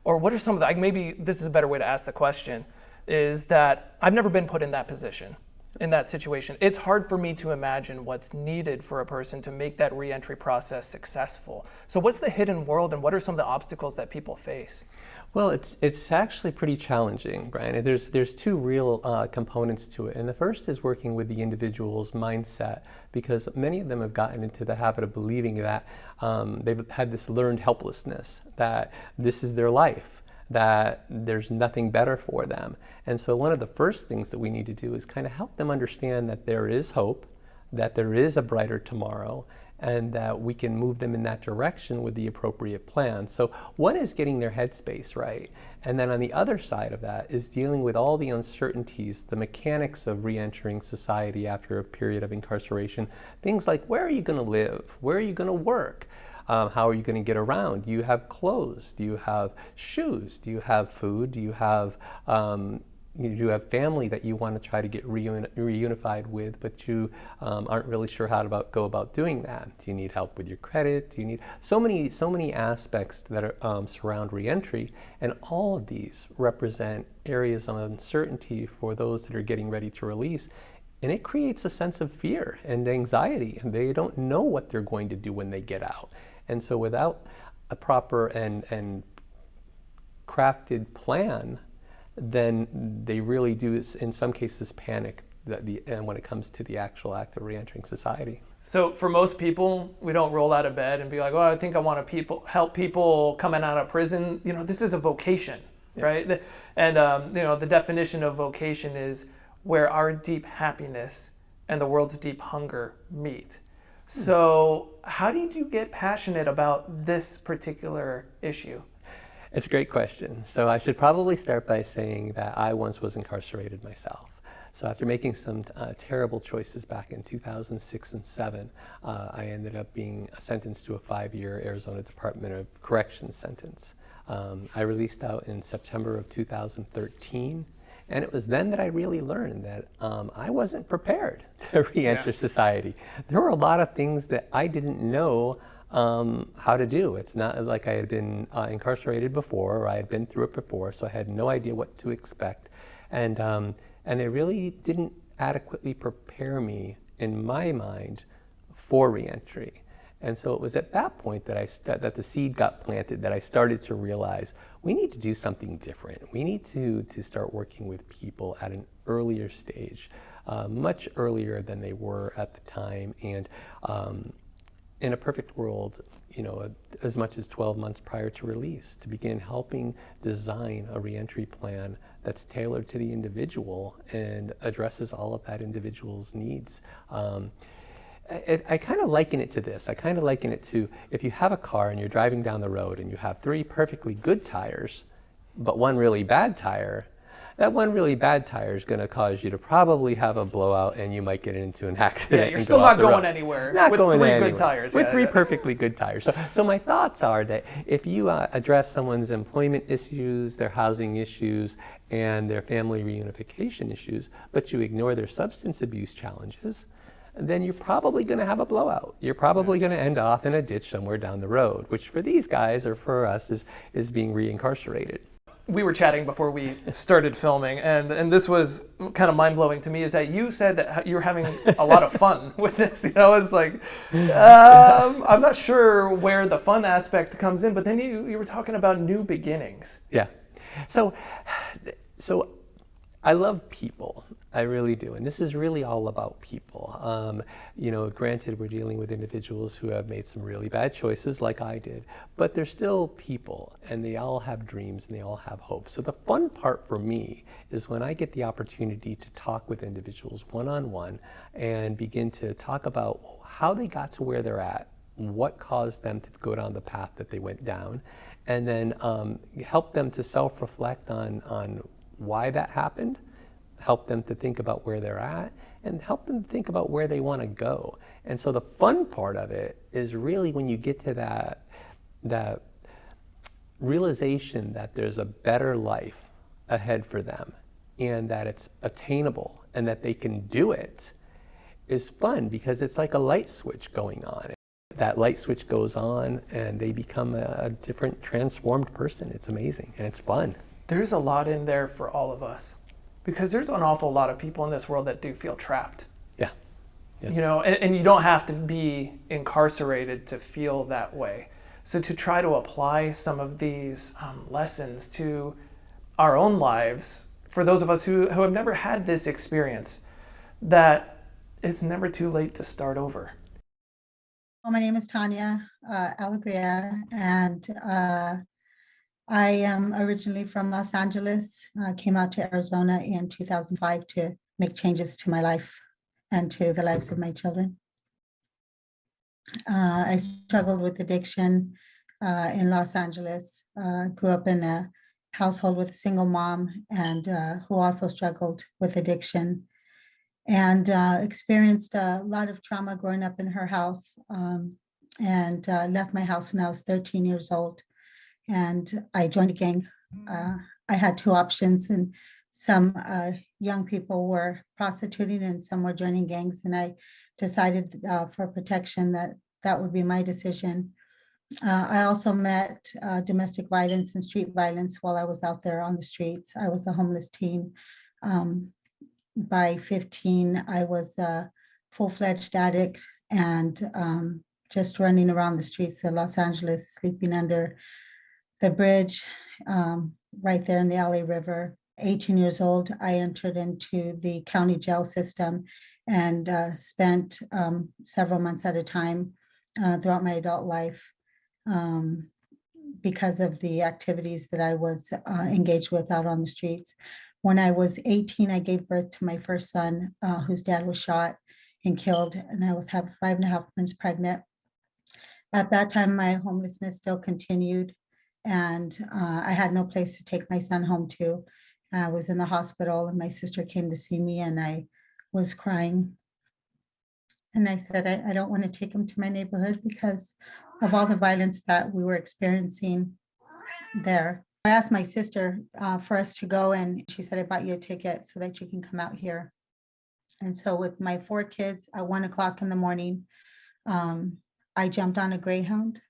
or what are some of the, maybe this is a better way to ask the question, is that I've never been put in that position, in that situation. It's hard for me to imagine what's needed for a person to make that reentry process successful. So what's the hidden world, and what are some of the obstacles that people face? Well, it's actually pretty challenging, Brian. There's two real components to it. And the first is working with the individual's mindset, because many of them have gotten into the habit of believing that they've had this learned helplessness, that this is their life, that there's nothing better for them. And so one of the first things that we need to do is kind of help them understand that there is hope, that there is a brighter tomorrow, and that we can move them in that direction with the appropriate plan. So one is getting their headspace right. And then on the other side of that is dealing with all the uncertainties, the mechanics of re-entering society after a period of incarceration. Things like, where are you going to live? Where are you going to work? How are you going to get around? Do you have clothes? Do you have shoes? Do you have food? Do you have family that you want to try to get reunified with, but you aren't really sure how to go about doing that? Do you need help with your credit? Do you need so many aspects that are, surround reentry, and all of these represent areas of uncertainty for those that are getting ready to release. And it creates a sense of fear and anxiety, and they don't know what they're going to do when they get out. And so without a proper and crafted plan, then they really do, in some cases, panic when it comes to the actual act of reentering society. So for most people, we don't roll out of bed and be like, oh, I think I want to help people coming out of prison. This is a vocation, yeah. Right? And the definition of vocation is where our deep happiness and the world's deep hunger meet. So how did you get passionate about this particular issue? It's a great question. So I should probably start by saying that I once was incarcerated myself. So after making some terrible choices back in 2006 and 2007, I ended up being sentenced to a 5-year Arizona Department of Corrections sentence. I released out in September of 2013. And it was then that I really learned that I wasn't prepared to re-enter society. There were a lot of things that I didn't know how to do. It's not like I had been incarcerated before, or I had been through it before, so I had no idea what to expect. And it really didn't adequately prepare me, in my mind, for re-entry. And so it was at that point that the seed got planted, that I started to realize we need to do something different. We need to start working with people at an earlier stage, much earlier than they were at the time. And in a perfect world, as much as 12 months prior to release, to begin helping design a reentry plan that's tailored to the individual and addresses all of that individual's needs. I kind of liken it to this. I kind of liken it to if you have a car and you're driving down the road and you have 3 perfectly good tires, but 1 really bad tire, that 1 really bad tire is going to cause you to probably have a blowout and you might get into an accident. Yeah, you're still not going anywhere with 3 good tires. With 3 perfectly good tires. So my thoughts are that if you address someone's employment issues, their housing issues, and their family reunification issues, but you ignore their substance abuse challenges, then you're probably going to have a blowout. You're probably going to end off in a ditch somewhere down the road, which for these guys or for us is being reincarcerated. We were chatting before we started filming, and this was kind of mind-blowing to me, is that you said that you were having a lot of fun with this. It's like, I'm not sure where the fun aspect comes in, but then you were talking about new beginnings. Yeah. So I love people. I really do. And this is really all about people. Granted, we're dealing with individuals who have made some really bad choices like I did, but they're still people and they all have dreams and they all have hope. So the fun part for me is when I get the opportunity to talk with individuals one-on-one and begin to talk about how they got to where they're at, what caused them to go down the path that they went down, and then help them to self-reflect on why that happened, help them to think about where they're at, and help them think about where they want to go. And so the fun part of it is really when you get to that realization that there's a better life ahead for them and that it's attainable and that they can do it, is fun because it's like a light switch going on. That light switch goes on and they become a different transformed person. It's amazing and it's fun. There's a lot in there for all of us, because there's an awful lot of people in this world that do feel trapped. Yeah. And you don't have to be incarcerated to feel that way. So to try to apply some of these lessons to our own lives, for those of us who have never had this experience, that it's never too late to start over. Well, my name is Tanya Alegria, and I am originally from Los Angeles. I came out to Arizona in 2005 to make changes to my life and to the lives of my children. I struggled with addiction in Los Angeles. Grew up in a household with a single mom and who also struggled with addiction, and experienced a lot of trauma growing up in her house, and left my house when I was 13 years old. And I joined a gang. I had 2 options, and some young people were prostituting and some were joining gangs. And I decided for protection that would be my decision. I also met domestic violence and street violence while I was out there on the streets. I was a homeless teen. By 15, I was a full-fledged addict and just running around the streets of Los Angeles, sleeping under the bridge right there in the LA River. 18 years old, I entered into the county jail system and spent several months at a time throughout my adult life because of the activities that I was engaged with out on the streets. When I was 18, I gave birth to my first son, whose dad was shot and killed, and I was 5.5 months pregnant. At that time, my homelessness still continued, and I had no place to take my son home to. I was in the hospital, and my sister came to see me, and I was crying. And I said, I don't want to take him to my neighborhood because of all the violence that we were experiencing there. I asked my sister for us to go, and she said, I bought you a ticket so that you can come out here. And so with my 4 kids at 1 o'clock in the morning, I jumped on a Greyhound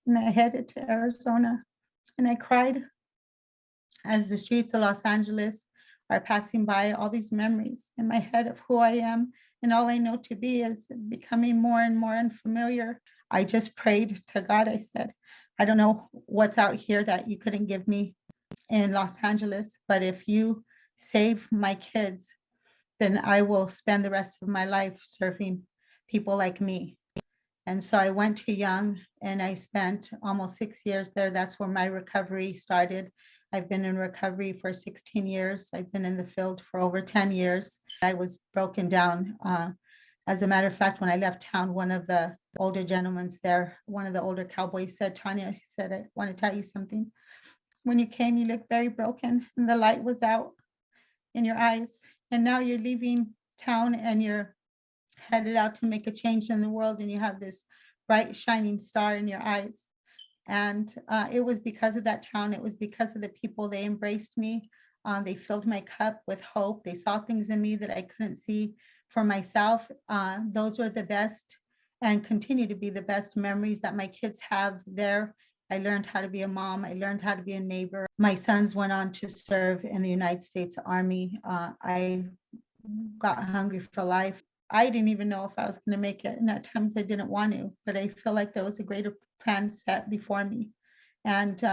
and I headed to Arizona, and I cried as the streets of Los Angeles are passing by, all these memories in my head of who I am And all I know to be is becoming more and more unfamiliar. I just prayed to God. I said, I don't know what's out here that you couldn't give me in Los Angeles, but if you save my kids, then I will spend the rest of my life serving people like me. And so I went to Young and I spent almost 6 years there. That's where my recovery started. I've been in recovery for 16 years. I've been in the field for over 10 years. I was broken down. As a matter of fact, when I left town, one of the older gentlemen there, one of the older cowboys said, Tanya, he said, I want to tell you something. When you came, you looked very broken and the light was out in your eyes. And now you're leaving town and you're headed out to make a change in the world, and you have this bright shining star in your eyes. And it was because of that town. It was because of the people. They embraced me. They filled my cup with hope. They saw things in me that I couldn't see for myself. Those were the best and continue to be the best memories that my kids have there. I learned how to be a mom. I learned how to be a neighbor. My sons went on to serve in the United States Army. I got hungry for life. I didn't even know if I was going to make it. And at times I didn't want to, but I feel like there was a greater plan set before me. And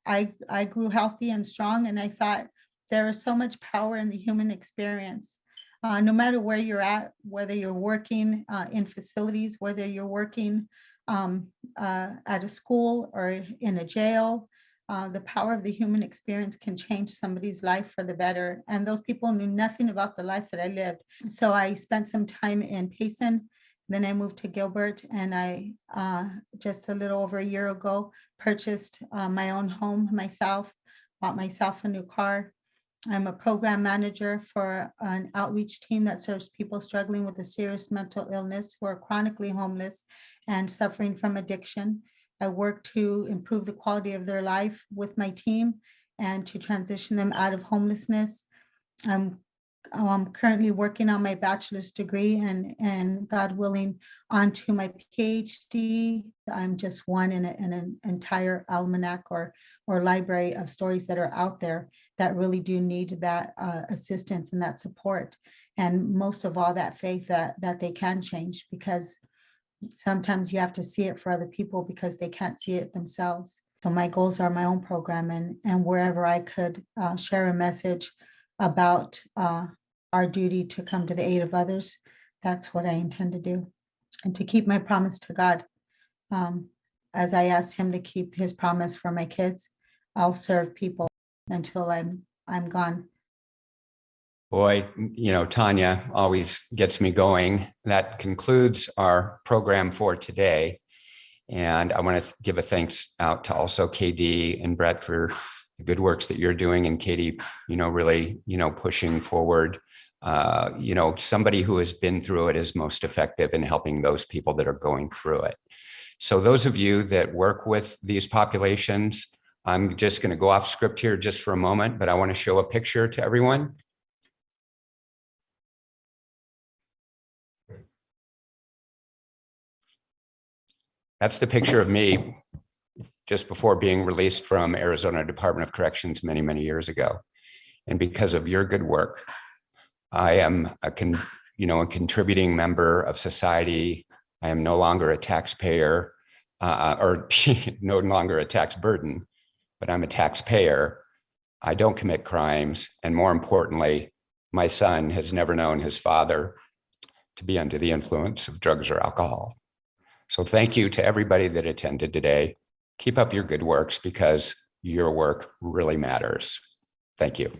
I grew healthy and strong. And I thought there is so much power in the human experience. No matter where you're at, whether you're working in facilities, whether you're working at a school or in a jail, the power of the human experience can change somebody's life for the better. And those people knew nothing about the life that I lived. So I spent some time in Payson. Then I moved to Gilbert, and I just a little over a year ago purchased my own home myself, bought myself a new car. I'm a program manager for an outreach team that serves people struggling with a serious mental illness who are chronically homeless and suffering from addiction. I work to improve the quality of their life with my team and to transition them out of homelessness. I'm currently working on my bachelor's degree and God willing, onto my PhD. I'm just one in an entire almanac or library of stories that are out there that really do need that assistance and that support. And most of all, that faith that they can change, because sometimes you have to see it for other people because they can't see it themselves. So my goals are my own program, and wherever I could share a message about our duty to come to the aid of others, that's what I intend to do. And to keep my promise to God. As I asked him to keep his promise for my kids, I'll serve people until I'm gone. Boy, you know, Tanya always gets me going. That concludes our program for today. And I want to give a thanks out to also KD and Brett for the good works that you're doing. And Katie, you know, really, you know, pushing forward. You know, somebody who has been through it is most effective in helping those people that are going through it. So those of you that work with these populations, I'm just going to go off script here just for a moment, but I want to show a picture to everyone. That's the picture of me just before being released from Arizona Department of Corrections many, many years ago. And because of your good work, I am a contributing member of society. I am no longer a taxpayer or no longer a tax burden, but I'm a taxpayer. I don't commit crimes. And more importantly, my son has never known his father to be under the influence of drugs or alcohol. So thank you to everybody that attended today. Keep up your good works because your work really matters. Thank you.